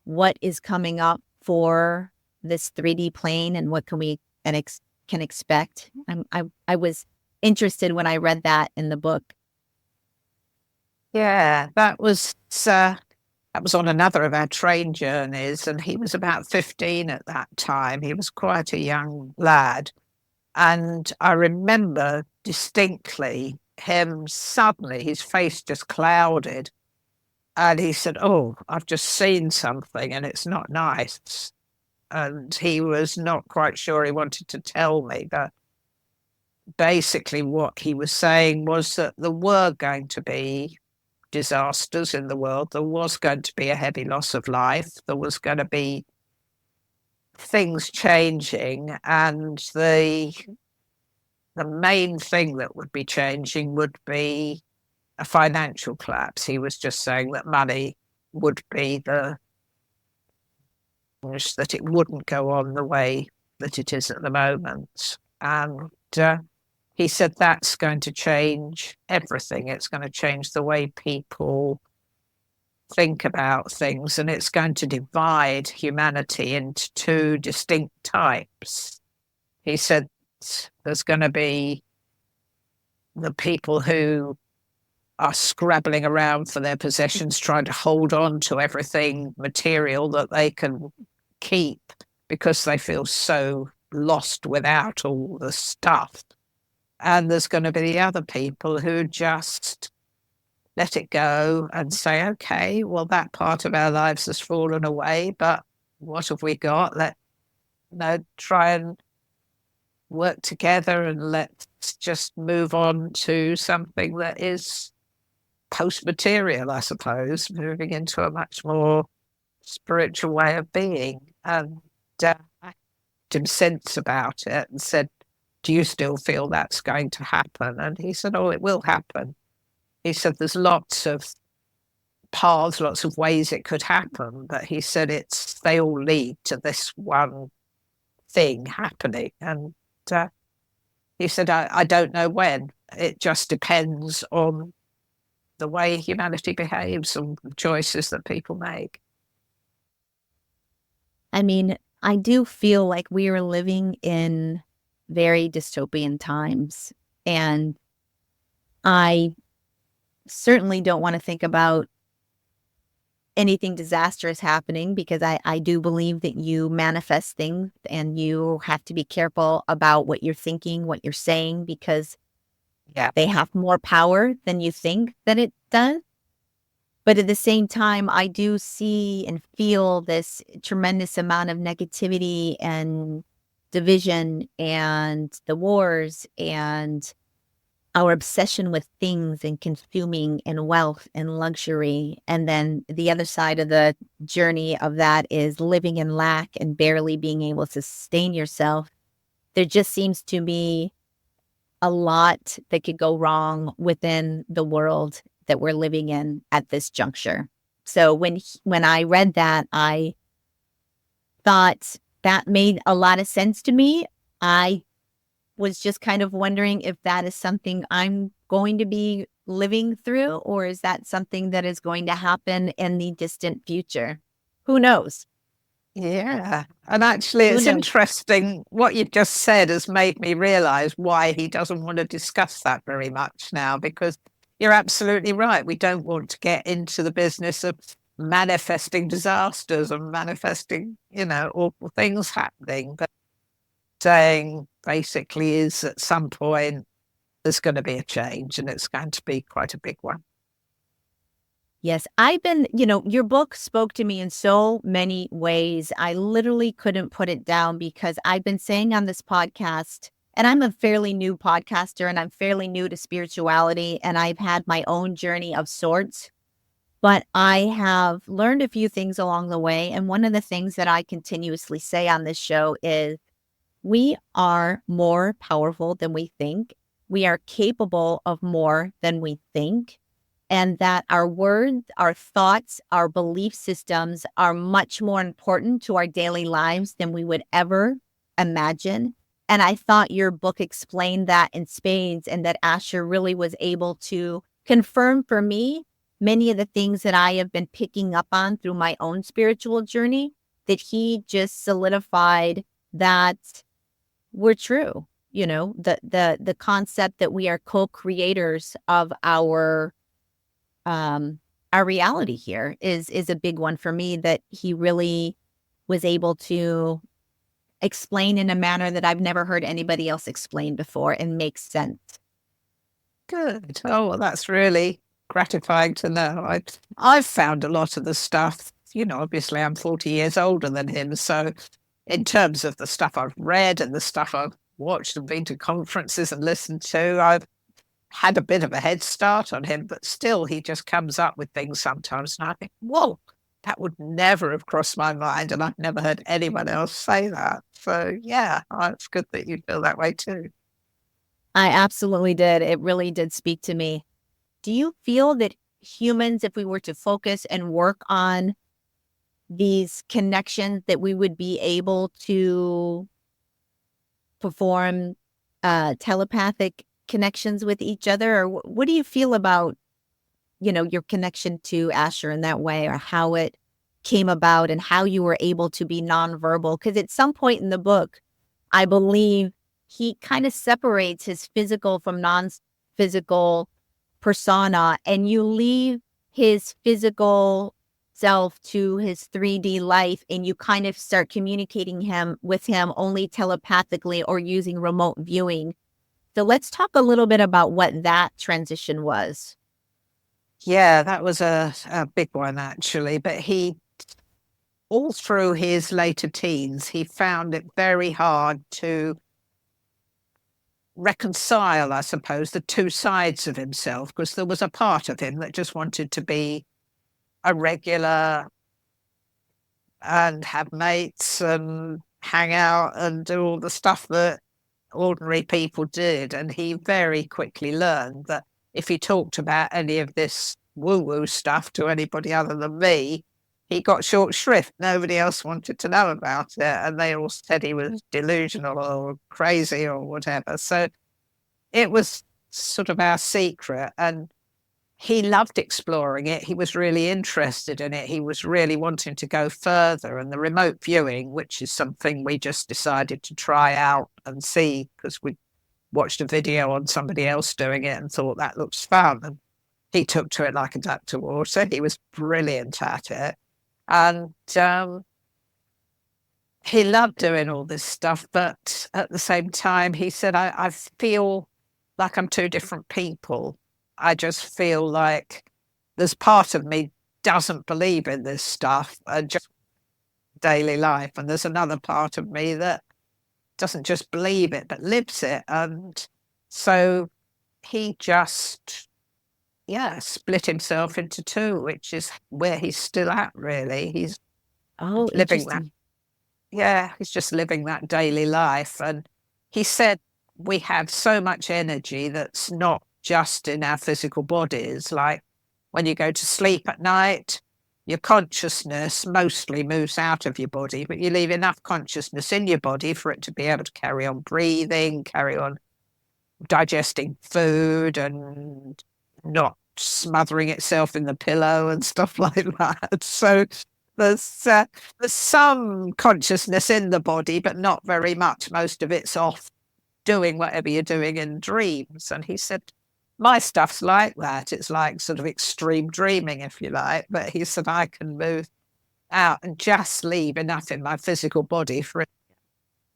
what is coming up for this 3D plane and what can we can expect? I was interested when I read that in the book. Yeah, that was on another of our train journeys, and he was about 15 at that time. He was quite a young lad. And I remember distinctly him suddenly, his face just clouded. And he said, oh, I've just seen something and it's not nice. And he was not quite sure he wanted to tell me. But basically what he was saying was that there were going to be disasters in the world. There was going to be a heavy loss of life. There was going to be things changing, and the main thing that would be changing would be a financial collapse. He was just saying that money would be that it wouldn't go on the way that it is at the moment. And he said that's going to change everything. It's going to change the way people think about things, and it's going to divide humanity into two distinct types. He said there's going to be the people who are scrabbling around for their possessions, trying to hold on to everything material that they can keep because they feel so lost without all the stuff. And there's going to be the other people who just let it go and say, okay, well, that part of our lives has fallen away, but what have we got? Try and work together and let's just move on to something that is post-material, I suppose, moving into a much more spiritual way of being. And I asked him since about it and said, do you still feel that's going to happen? And he said, oh, it will happen. He said, there's lots of paths, lots of ways it could happen, but he said they all lead to this one thing happening. And he said, I don't know when. It just depends on the way humanity behaves and the choices that people make. I mean, I do feel like we are living in very dystopian times, and I certainly don't want to think about anything disastrous happening, because I do believe that you manifest things and you have to be careful about what you're thinking, what you're saying, because they have more power than you think that it does. But at the same time, I do see and feel this tremendous amount of negativity and division and the wars and our obsession with things and consuming and wealth and luxury. And then the other side of the journey of that is living in lack and barely being able to sustain yourself. There just seems to be a lot that could go wrong within the world that we're living in at this juncture. So when I read that, I thought that made a lot of sense to me. I was just kind of wondering if that is something I'm going to be living through, or is that something that is going to happen in the distant future? Who knows? Yeah. And actually, it's interesting. What you've just said has made me realize why he doesn't want to discuss that very much now, because you're absolutely right. We don't want to get into the business of manifesting disasters and manifesting, awful things happening. But saying basically is at some point there's going to be a change, and it's going to be quite a big one. Yes, I've been, your book spoke to me in so many ways. I literally couldn't put it down, because I've been saying on this podcast, and I'm a fairly new podcaster and I'm fairly new to spirituality, and I've had my own journey of sorts, but I have learned a few things along the way. And one of the things that I continuously say on this show is we are more powerful than we think. We are capable of more than we think. And that our words, our thoughts, our belief systems are much more important to our daily lives than we would ever imagine. And I thought your book explained that in spades, and that Asher really was able to confirm for me many of the things that I have been picking up on through my own spiritual journey, that he just solidified that we're true. The concept that we are co-creators of our reality here is a big one for me, that he really was able to explain in a manner that I've never heard anybody else explain before, and makes sense. Good. Oh, well, that's really gratifying to know. I've found a lot of the stuff, obviously I'm 40 years older than him. So in terms of the stuff I've read and the stuff I've watched and been to conferences and listened to, I've had a bit of a head start on him, but still he just comes up with things sometimes. And I think, whoa, that would never have crossed my mind. And I've never heard anyone else say that. So yeah, it's good that you feel that way too. I absolutely did. It really did speak to me. Do you feel that humans, if we were to focus and work on these connections, that we would be able to perform telepathic connections with each other? Or what do you feel about, your connection to Asher in that way, or how it came about and how you were able to be nonverbal? Because at some point in the book, I believe he kind of separates his physical from physical persona and you leave his physical self to his 3D life and you kind of start communicating with him only telepathically or using remote viewing. So let's talk a little bit about what that transition was. Yeah, that was a big one, actually. But all through his later teens, he found it very hard to reconcile, I suppose, the two sides of himself, because there was a part of him that just wanted to be a regular and have mates and hang out and do all the stuff that ordinary people did. And he very quickly learned that if he talked about any of this woo-woo stuff to anybody other than me, he got short shrift. Nobody else wanted to know about it. And they all said he was delusional or crazy or whatever. So it was sort of our secret. And he loved exploring it. He was really interested in it. He was really wanting to go further. And the remote viewing, which is something we just decided to try out and see because we watched a video on somebody else doing it and thought that looks fun. And he took to it like a duck to water. He was brilliant at it. And he loved doing all this stuff. But at the same time, he said, I feel like I'm two different people. I just feel like there's part of me doesn't believe in this stuff and just daily life. And there's another part of me that doesn't just believe it, but lives it. And so he just, split himself into two, which is where he's still at, really. He's living that. Interesting. Yeah, he's just living that daily life. And he said, we have so much energy that's not just in our physical bodies. Like when you go to sleep at night, your consciousness mostly moves out of your body, but you leave enough consciousness in your body for it to be able to carry on breathing, carry on digesting food and not smothering itself in the pillow and stuff like that. So there's some consciousness in the body, but not very much. Most of it's off doing whatever you're doing in dreams. And he said, my stuff's like that. It's like sort of extreme dreaming, if you like. But he said, I can move out and just leave enough in my physical body for it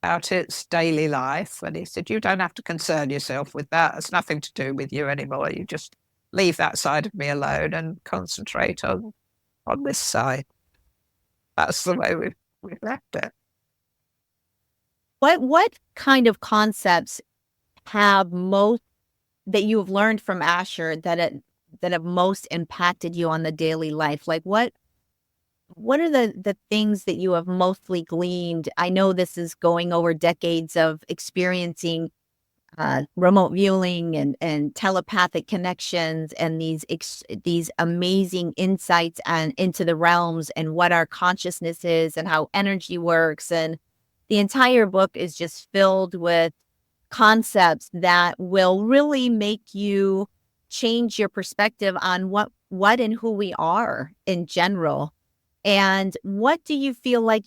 about its daily life. And he said, you don't have to concern yourself with that. It's nothing to do with you anymore. You just leave that side of me alone and concentrate on this side. That's the way we've left it. What kind of concepts have most that you have learned from Asher that have most impacted you on the daily life? Like what are the things that you have mostly gleaned? I know this is going over decades of experiencing remote viewing and telepathic connections and these amazing insights into the realms and what our consciousness is and how energy works. And the entire book is just filled with concepts that will really make you change your perspective on what and who we are in general. And what do you feel like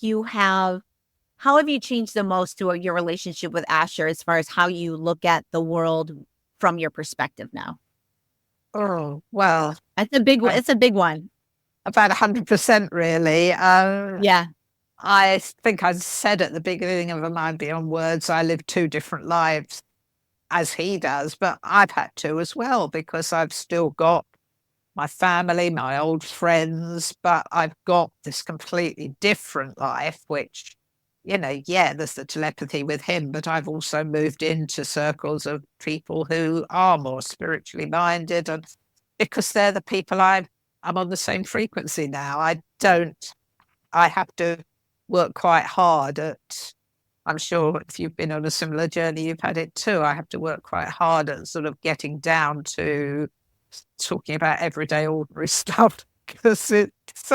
how have you changed the most to your relationship with Asher as far as how you look at the world from your perspective now? Oh, well, That's a big one. It's a big one. about 100%, really. Yeah. I think I said at the beginning of A Mind Beyond Words, I live two different lives as he does, but I've had to as well because I've still got my family, my old friends, but I've got this completely different life, which, there's the telepathy with him, but I've also moved into circles of people who are more spiritually minded, and because they're the people I'm on the same frequency now. I have to work quite hard at, I'm sure if you've been on a similar journey, you've had it too. I have to work quite hard at sort of getting down to talking about everyday ordinary stuff because it's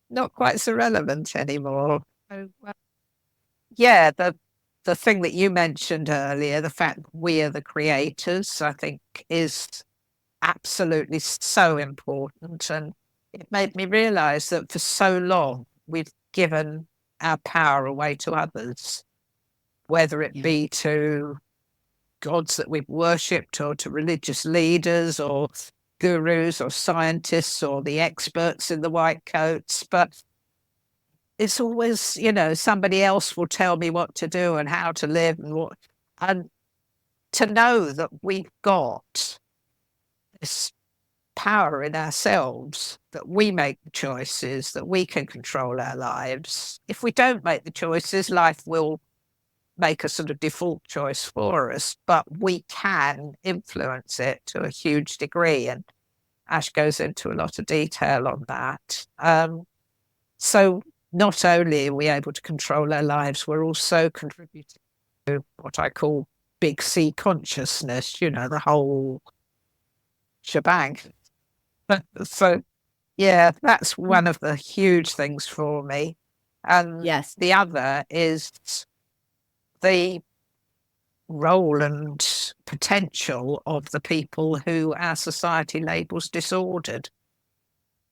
not quite so relevant anymore. So, yeah, the thing that you mentioned earlier, the fact that we are the creators, I think is absolutely so important. And it made me realize that for so long we've given our power away to others, whether it be to gods that we've worshipped, or to religious leaders or gurus or scientists or the experts in the white coats, but it's always, somebody else will tell me what to do and how to live and to know that we've got this power in ourselves, that we make the choices, that we can control our lives. If we don't make the choices, life will make a sort of default choice for us, but we can influence it to a huge degree. And Ash goes into a lot of detail on that. So not only are we able to control our lives, we're also contributing to what I call big C consciousness, the whole shebang. So, yeah, that's one of the huge things for me. And Yes. the other is the role and potential of the people who our society labels disordered.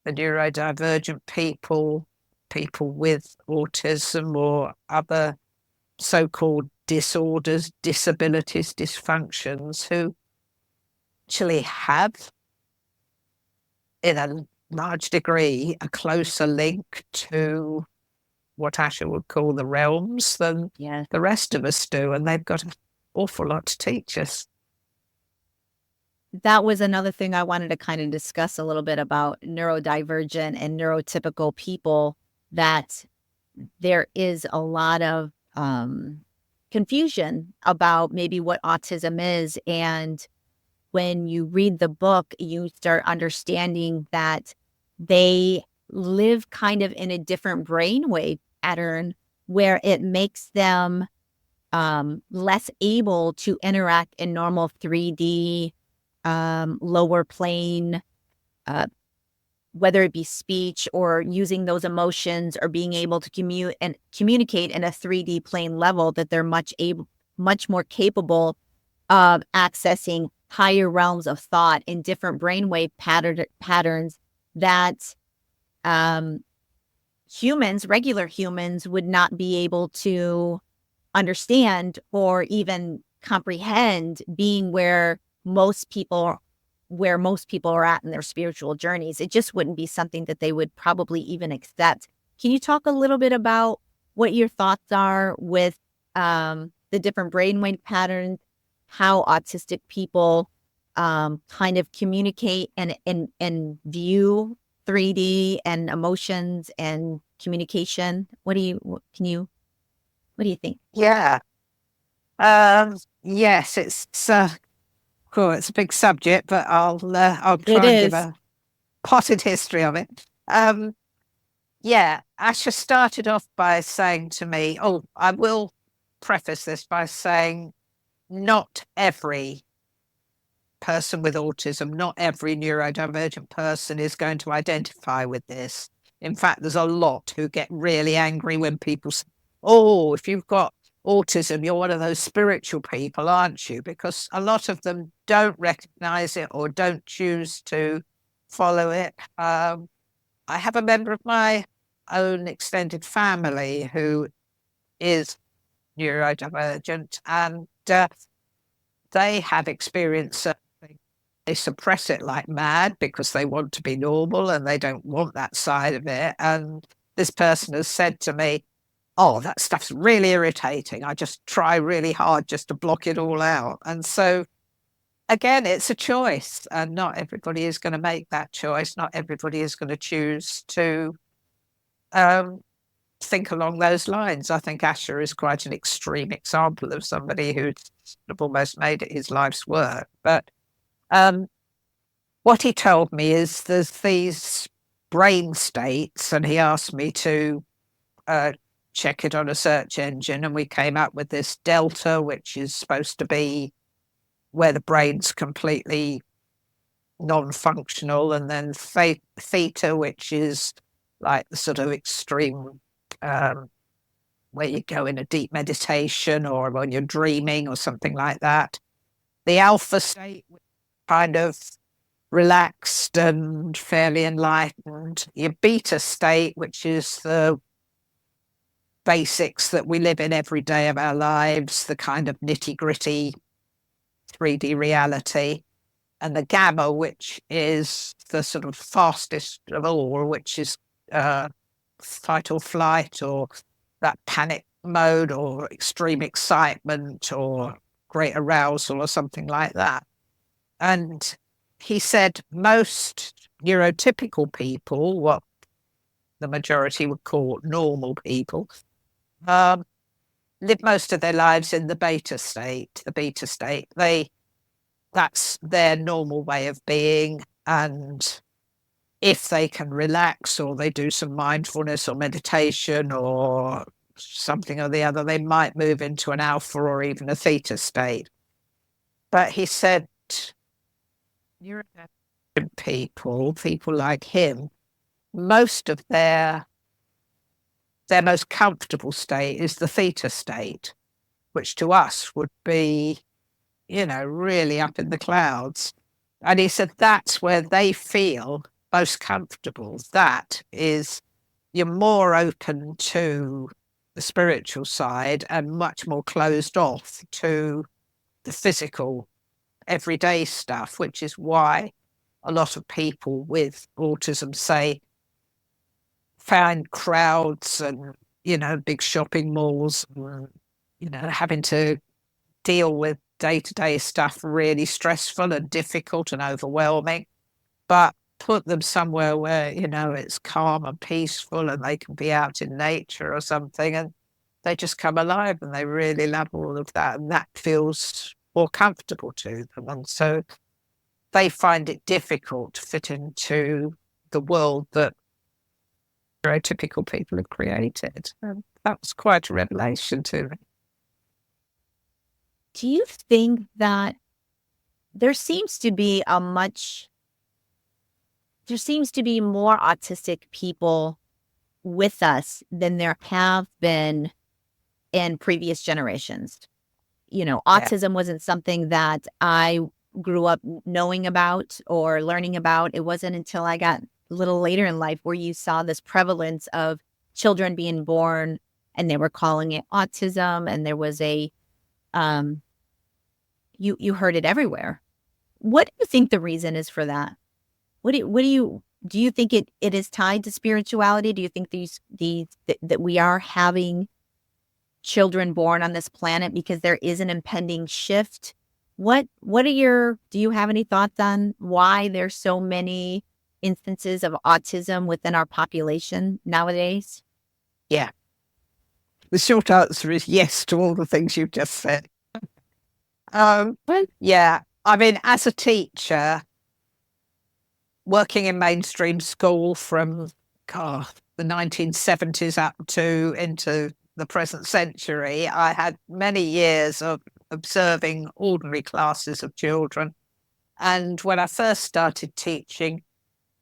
The neurodivergent people, people with autism or other so-called disorders, disabilities, dysfunctions, who actually have, in a large degree, a closer link to what Asha would call the realms than the rest of us do. And they've got an awful lot to teach us. That was another thing I wanted to kind of discuss a little bit about neurodivergent and neurotypical people, that there is a lot of confusion about maybe what autism is. And when you read the book, you start understanding that they live kind of in a different brainwave pattern where it makes them less able to interact in normal 3D, lower plane, whether it be speech or using those emotions or being able to communicate in a 3D plane level, that they're much more capable of accessing higher realms of thought in different brainwave patterns that regular humans would not be able to understand or even comprehend, being where most people are at in their spiritual journeys. It just wouldn't be something that they would probably even accept. Can you talk a little bit about what your thoughts are with the different brainwave patterns, how autistic people kind of communicate and view 3D and emotions and communication? What do you think? Yeah. Yes, it's cool. It's a big subject, but I'll try and give a potted history of it. Yeah, Asha started off by saying to me, I will preface this by saying not every person with autism, not every neurodivergent person is going to identify with this. In fact, there's a lot who get really angry when people say, if you've got autism, you're one of those spiritual people, aren't you? Because a lot of them don't recognize it or don't choose to follow it. I have a member of my own extended family who is neurodivergent, and they have experienced certain things. They suppress it like mad because they want to be normal and they don't want that side of it. And this person has said to me, that stuff's really irritating. I just try really hard just to block it all out. And so, again, it's a choice, and not everybody is going to make that choice. Not everybody is going to choose to think along those lines. I think Asher is quite an extreme example of somebody who's almost made it his life's work. But what he told me is there's these brain states, and he asked me to check it on a search engine, and we came up with this delta, which is supposed to be where the brain's completely non-functional, and then theta, which is like the sort of extreme where you go in a deep meditation or when you're dreaming or something like that. The alpha state, kind of relaxed and fairly enlightened. Your beta state, which is the basics that we live in every day of our lives, the kind of nitty gritty 3D reality, and the gamma, which is the sort of fastest of all, which is fight or flight, or that panic mode, or extreme excitement, or great arousal, or something like that. And he said most neurotypical people, what the majority would call normal people, live most of their lives in the beta state. That's their normal way of being. And if they can relax, or they do some mindfulness or meditation or something or the other, they might move into an alpha or even a theta state. But he said people like him, most of their most comfortable state is the theta state, which to us would be, really up in the clouds. And he said that's where they feel most comfortable. That is, you're more open to the spiritual side and much more closed off to the physical, everyday stuff, which is why a lot of people with autism say find crowds and, big shopping malls, having to deal with day-to-day stuff really stressful and difficult and overwhelming. But put them somewhere where, it's calm and peaceful and they can be out in nature or something, and they just come alive and they really love all of that, and that feels more comfortable to them. And so they find it difficult to fit into the world that neurotypical people have created. And that was quite a revelation to me. Do you think that there seems to be more autistic people with us than there have been in previous generations? Autism wasn't something that I grew up knowing about or learning about. It wasn't until I got a little later in life where you saw this prevalence of children being born and they were calling it autism, and there was you heard it everywhere. What do you think the reason is for that? Do you think it is tied to spirituality? Do you think that we are having children born on this planet because there is an impending shift? Do you have any thoughts on why there's so many instances of autism within our population nowadays? Yeah. The short answer is yes to all the things you've just said. Yeah. I mean, as a teacher, working in mainstream school from the 1970s up to into the present century, I had many years of observing ordinary classes of children. And when I first started teaching,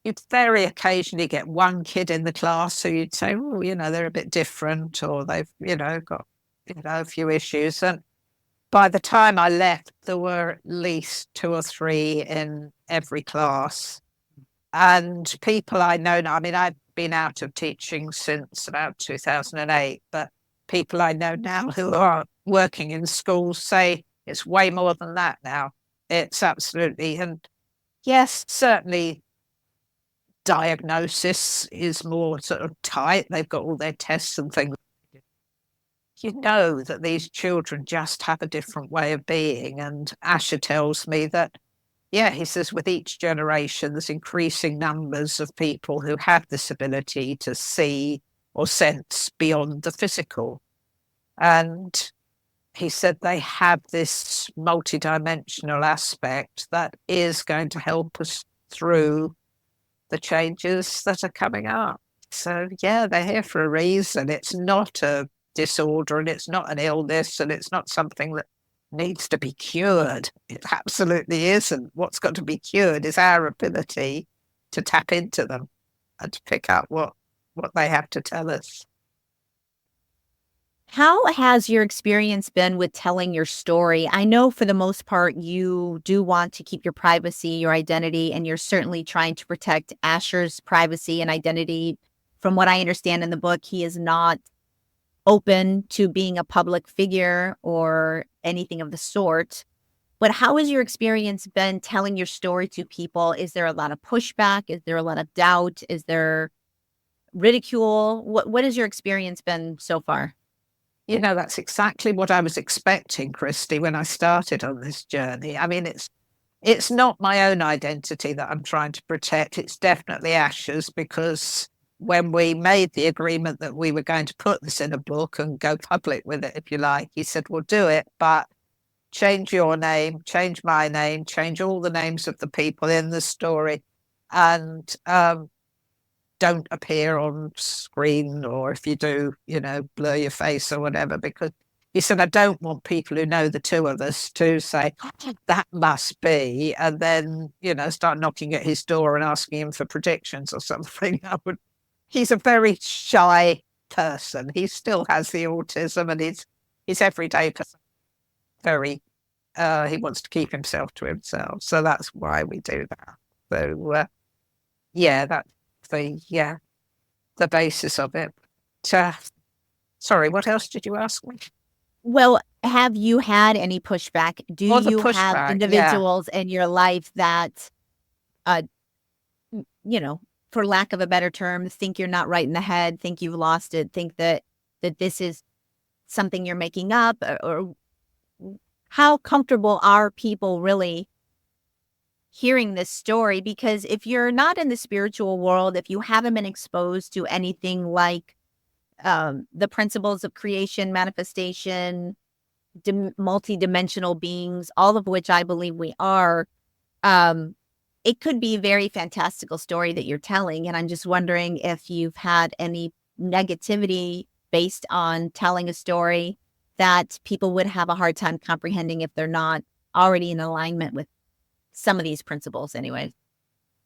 you'd very occasionally get one kid in the class who you'd say, oh, they're a bit different, or they've, got, a few issues. And by the time I left, there were at least 2 or 3 in every class. And people I know now, I mean, I've been out of teaching since about 2008, but people I know now who are working in schools say it's way more than that now. It's absolutely, and yes, certainly diagnosis is more sort of tight. They've got all their tests and things. You know that these children just have a different way of being. And Asher tells me that, yeah, he says with each generation, there's increasing numbers of people who have this ability to see or sense beyond the physical. And he said they have this multidimensional aspect that is going to help us through the changes that are coming up. So, yeah, they're here for a reason. It's not a disorder, and it's not an illness, and it's not something that needs to be cured. It absolutely isn't. What's got to be cured is our ability to tap into them and to pick up what they have to tell us. How has your experience been with telling your story? I know for the most part, you do want to keep your privacy, your identity, and you're certainly trying to protect Asher's privacy and identity. From what I understand in the book, he is not open to being a public figure or anything of the sort. But how has your experience been telling your story to people? Is there a lot of pushback? Is there a lot of doubt? Is there ridicule? What has your experience been so far? That's exactly what I was expecting, Christy, when I started on this journey. I mean, it's not my own identity that I'm trying to protect. It's definitely Ash's, because when we made the agreement that we were going to put this in a book and go public with it, if you like, he said, "We'll do it, but change your name, change my name, change all the names of the people in the story, and don't appear on screen, or if you do, blur your face or whatever," because he said, "I don't want people who know the two of us to say, that must be," and then, start knocking at his door and asking him for predictions or something. He's a very shy person. He still has the autism, and his everyday person, very, he wants to keep himself to himself. So that's why we do that. So, yeah, that's the basis of it. Sorry, what else did you ask me? Well, have you had any pushback? Do Oh, the you have pushback, yeah. individuals in your life that, uh, you know, for lack of a better term, think you're not right in the head, think you've lost it, think that this is something you're making up, or how comfortable are people really hearing this story? Because if you're not in the spiritual world, if you haven't been exposed to anything like the principles of creation, manifestation, multi-dimensional beings, all of which I believe we are, um, it could be a very fantastical story that you're telling. And I'm just wondering if you've had any negativity based on telling a story that people would have a hard time comprehending if they're not already in alignment with some of these principles anyway.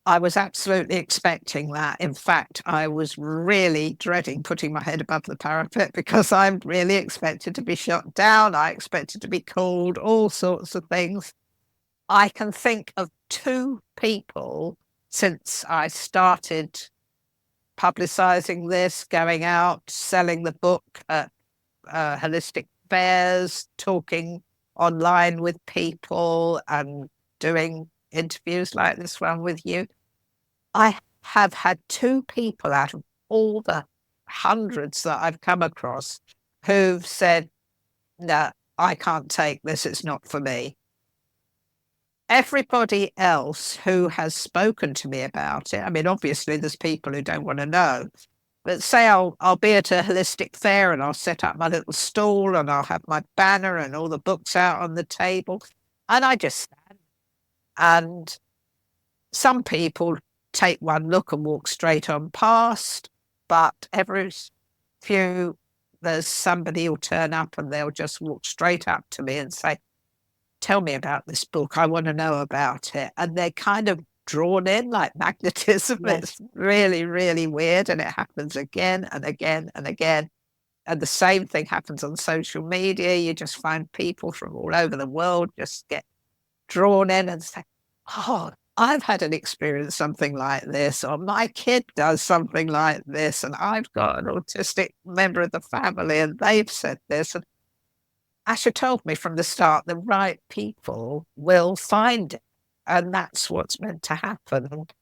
I was absolutely expecting that. In fact, I was really dreading putting my head above the parapet, because I really expected to be shot down. I expected to be called all sorts of things. I can think of two people since I started publicizing this, going out, selling the book at holistic fairs, talking online with people, and doing interviews like this one with you. I have had two people out of all the hundreds that I've come across who've said, "No, I can't take this. It's not for me." Everybody else who has spoken to me about it, I mean, obviously there's people who don't want to know, but say I'll be at a holistic fair and I'll set up my little stall and I'll have my banner and all the books out on the table, and I just stand. And some people take one look and walk straight on past, but every few, there's somebody who'll turn up and they'll just walk straight up to me and say, "Tell me about this book. I want to know about it." And they're kind of drawn in like magnetism. Yes. It's really, really weird. And it happens again and again and again. And the same thing happens on social media. You just find people from all over the world just get drawn in and say, "Oh, I've had an experience something like this," or "My kid does something like this, and I've got an autistic member of the family and they've said this." And Asher told me from the start, the right people will find it. And that's what's meant to happen. And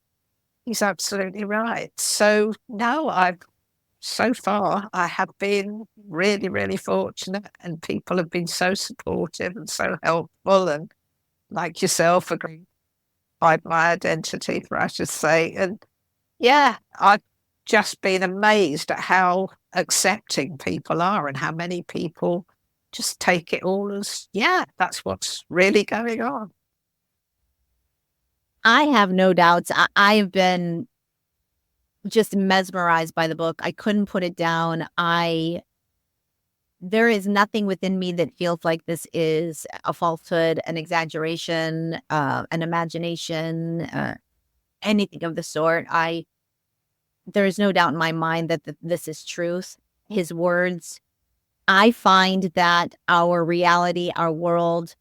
he's absolutely right. So no, so far, I have been really, really fortunate, and people have been so supportive and so helpful, and like yourself, agreed by my identity, for I should say. And yeah, I've just been amazed at how accepting people are, and how many people just take it all as, yeah, that's what's really going on. I have no doubts. I've been just mesmerized by the book. I couldn't put it down. There is nothing within me that feels like this is a falsehood, an exaggeration, an imagination, anything of the sort. There is no doubt in my mind that this is truth. His words. I find that our reality, our world,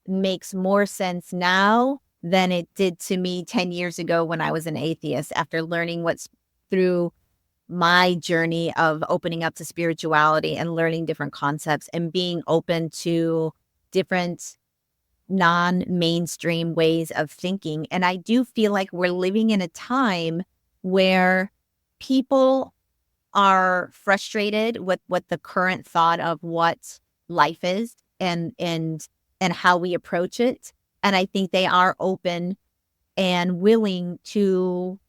makes more sense now than it did to me 10 years ago when I was an atheist, after learning what's through my journey of opening up to spirituality and learning different concepts and being open to different non-mainstream ways of thinking. And I do feel like we're living in a time where people are frustrated with what the current thought of what life is and how we approach it. And I think they are open and willing to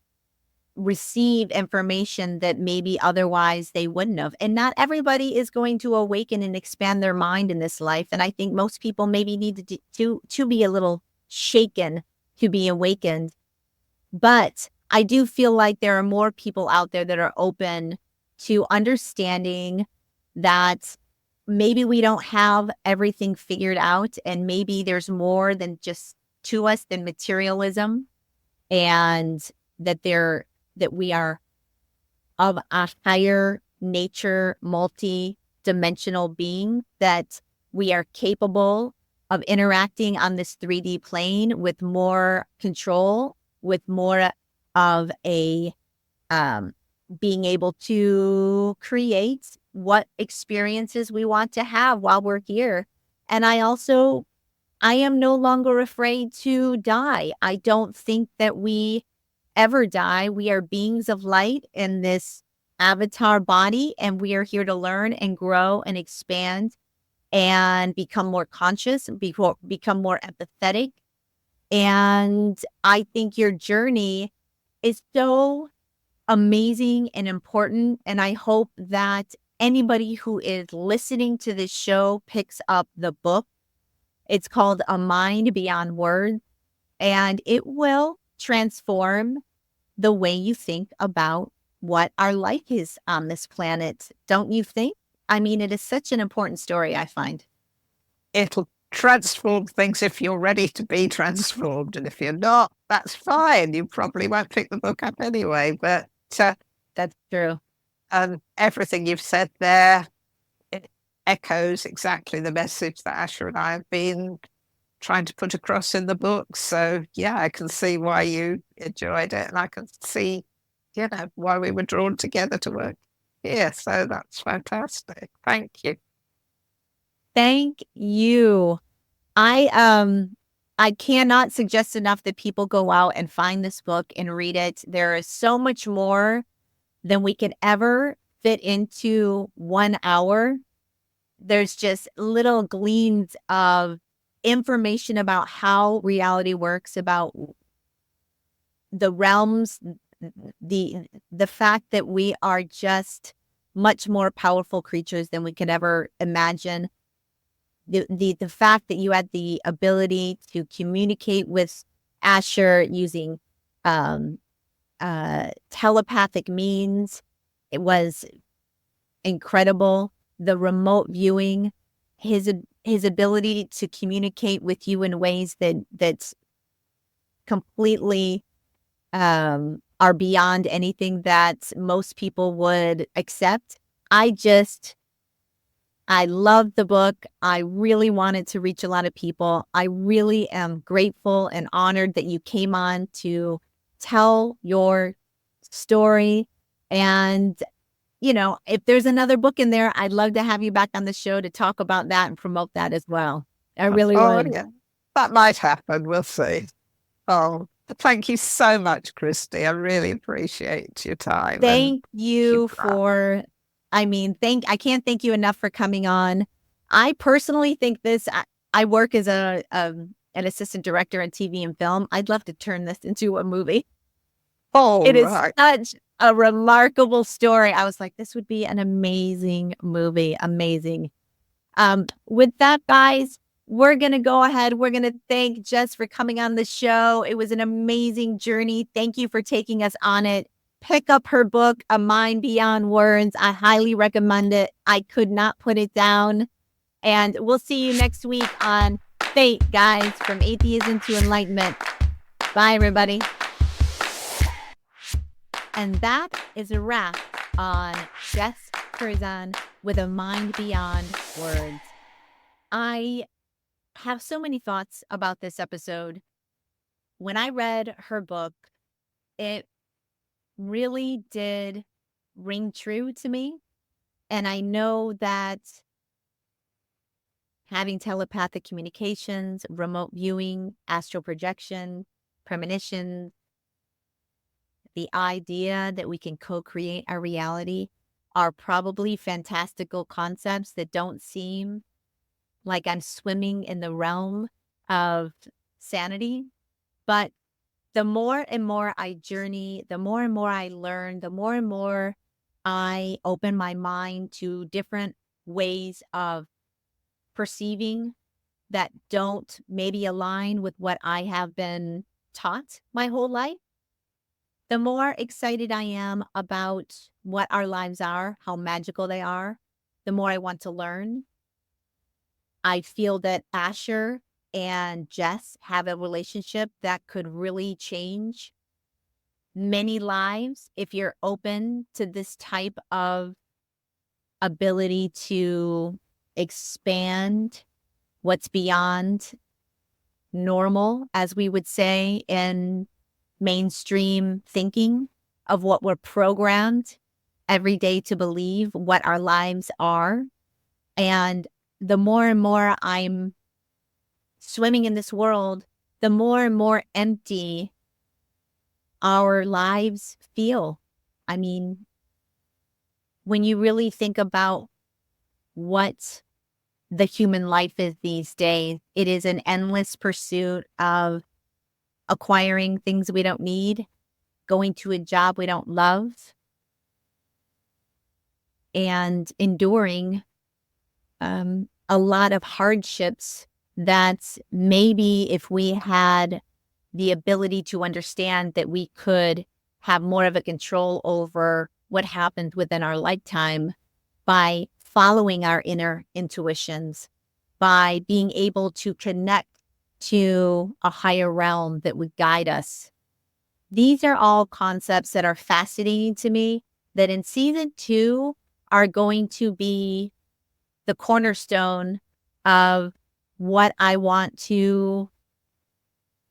receive information that maybe otherwise they wouldn't have. And not everybody is going to awaken and expand their mind in this life. And I think most people maybe need to be a little shaken to be awakened. But I do feel like there are more people out there that are open to understanding that maybe we don't have everything figured out, and maybe there's more than just to us than materialism, and that we are of a higher nature, multi-dimensional being, that we are capable of interacting on this 3D plane with more control, with more of a being able to create what experiences we want to have while we're here. And I am no longer afraid to die. I don't think that we ever die. We are beings of light in this avatar body, and we are here to learn and grow and expand and become more conscious and become more empathetic. And I think your journey is so amazing and important. And I hope that anybody who is listening to this show picks up the book. It's called A Mind Beyond Words, and it will transform the way you think about what our life is on this planet. Don't you think? I mean, it is such an important story, I find. It'll transform things if you're ready to be transformed. And if you're not, that's fine. You probably won't pick the book up anyway. But That's true. everything you've said there, it echoes exactly the message that Asher and I have been trying to put across in the book. So yeah, I can see why you enjoyed it, and I can see, why we were drawn together to work here. So that's fantastic. Thank you. Thank you. I cannot suggest enough that people go out and find this book and read it. There is so much more than we can ever fit into 1 hour. There's just little gleans of information about how reality works, about the realms, the fact that we are just much more powerful creatures than we could ever imagine. The fact that you had the ability to communicate with Asher using telepathic means, it was incredible. The remote viewing, his ability to communicate with you in ways that's completely are beyond anything that most people would accept. I love the book. I really wanted to reach a lot of people. I really am grateful and honored that you came on to tell your story. And, if there's another book in there, I'd love to have you back on the show to talk about that and promote that as well. I really Oh would. yeah, that might happen. We'll see. Oh, thank you so much, Christy. I really appreciate your time and Thank you keep that. for, I can't thank you enough for coming on. I personally think I work as an assistant director in TV and film. I'd love to turn this into a movie. All It is right. such a remarkable story. I was like, this would be an amazing movie. Amazing. With that, guys, we're going to go ahead. We're going to thank Jess for coming on the show. It was an amazing journey. Thank you for taking us on it. Pick up her book, A Mind Beyond Words. I highly recommend it. I could not put it down. And we'll see you next week on Fate, guys, from atheism to enlightenment. Bye, everybody. And that is a wrap on Jess Curzon with A Mind Beyond Words. I have so many thoughts about this episode. When I read her book, it really did ring true to me. And I know that having telepathic communications, remote viewing, astral projection, premonitions, the idea that we can co-create our reality are probably fantastical concepts that don't seem like I'm swimming in the realm of sanity. But the more and more I journey, the more and more I learn, the more and more I open my mind to different ways of perceiving that don't maybe align with what I have been taught my whole life, the more excited I am about what our lives are, how magical they are, the more I want to learn. I feel that Asher and Jess have a relationship that could really change many lives if you're open to this type of ability to expand what's beyond normal, as we would say in mainstream thinking of what we're programmed every day to believe what our lives are. And the more and more I'm swimming in this world, the more and more empty our lives feel. I mean, when you really think about what the human life is these days, it is an endless pursuit of acquiring things we don't need, going to a job we don't love, and enduring a lot of hardships that maybe if we had the ability to understand that we could have more of a control over what happens within our lifetime by following our inner intuitions, by being able to connect to a higher realm that would guide us. These are all concepts that are fascinating to me, that in season 2 are going to be the cornerstone of what I want to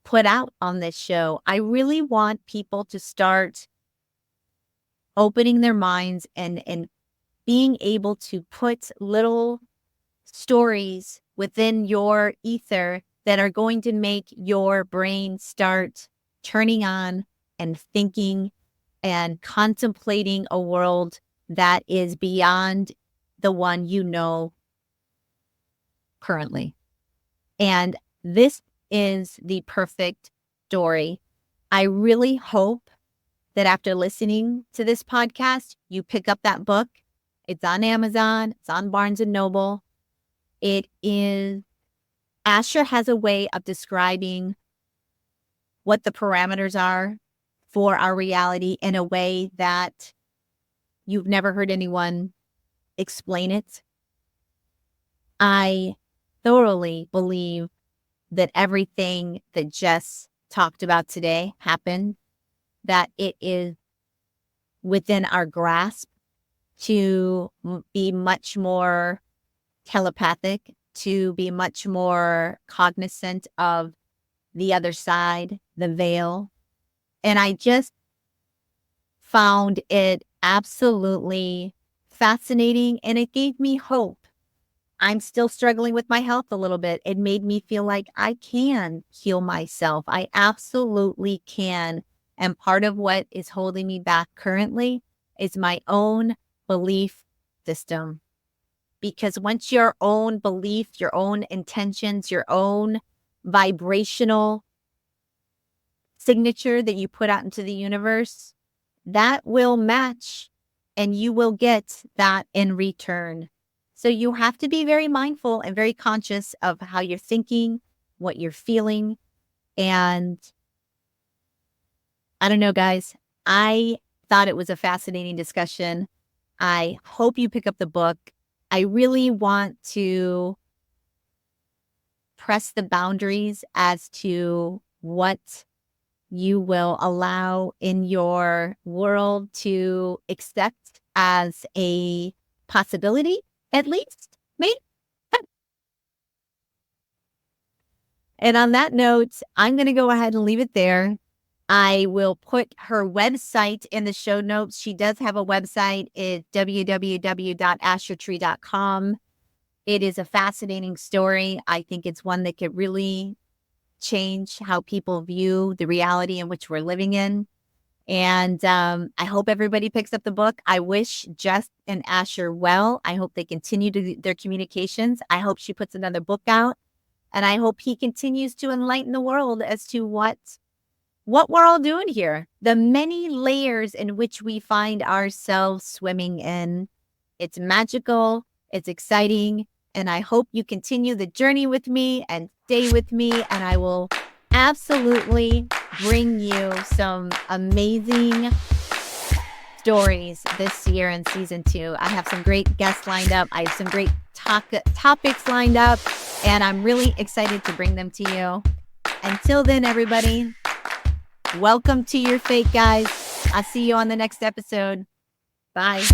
put out on this show. I really want people to start opening their minds and being able to put little stories within your ether that are going to make your brain start turning on and thinking and contemplating a world that is beyond the one you know currently. And this is the perfect story. I really hope that after listening to this podcast, you pick up that book. It's on Amazon. It's on Barnes and Noble. It is, Asher has a way of describing what the parameters are for our reality in a way that you've never heard anyone explain it. I thoroughly believe that everything that Jess talked about today happened, that it is within our grasp to be much more telepathic, to be much more cognizant of the other side, the veil. And I just found it absolutely fascinating, and it gave me hope. I'm still struggling with my health a little bit. It made me feel like I can heal myself. I absolutely can. And part of what is holding me back currently is my own belief system. Because once your own belief, your own intentions, your own vibrational signature that you put out into the universe, that will match and you will get that in return. So you have to be very mindful and very conscious of how you're thinking, what you're feeling. And I don't know, guys, I thought it was a fascinating discussion. I hope you pick up the book. I really want to press the boundaries as to what you will allow in your world to accept as a possibility, at least, maybe. And on that note, I'm going to go ahead and leave it there. I will put her website in the show notes. She does have a website. It's www.ashertree.com. It is a fascinating story. I think it's one that could really change how people view the reality in which we're living in. And I hope everybody picks up the book. I wish Jess and Asher well. I hope they continue their communications. I hope she puts another book out. And I hope he continues to enlighten the world as to what we're all doing here. The many layers in which we find ourselves swimming in. It's magical. It's exciting. And I hope you continue the journey with me and stay with me. And I will absolutely bring you some amazing stories this year in season 2. I have some great guests lined up. I have some great topics lined up, and I'm really excited to bring them to you. Until then, everybody, welcome to your fate, guys. I'll see you on the next episode. Bye.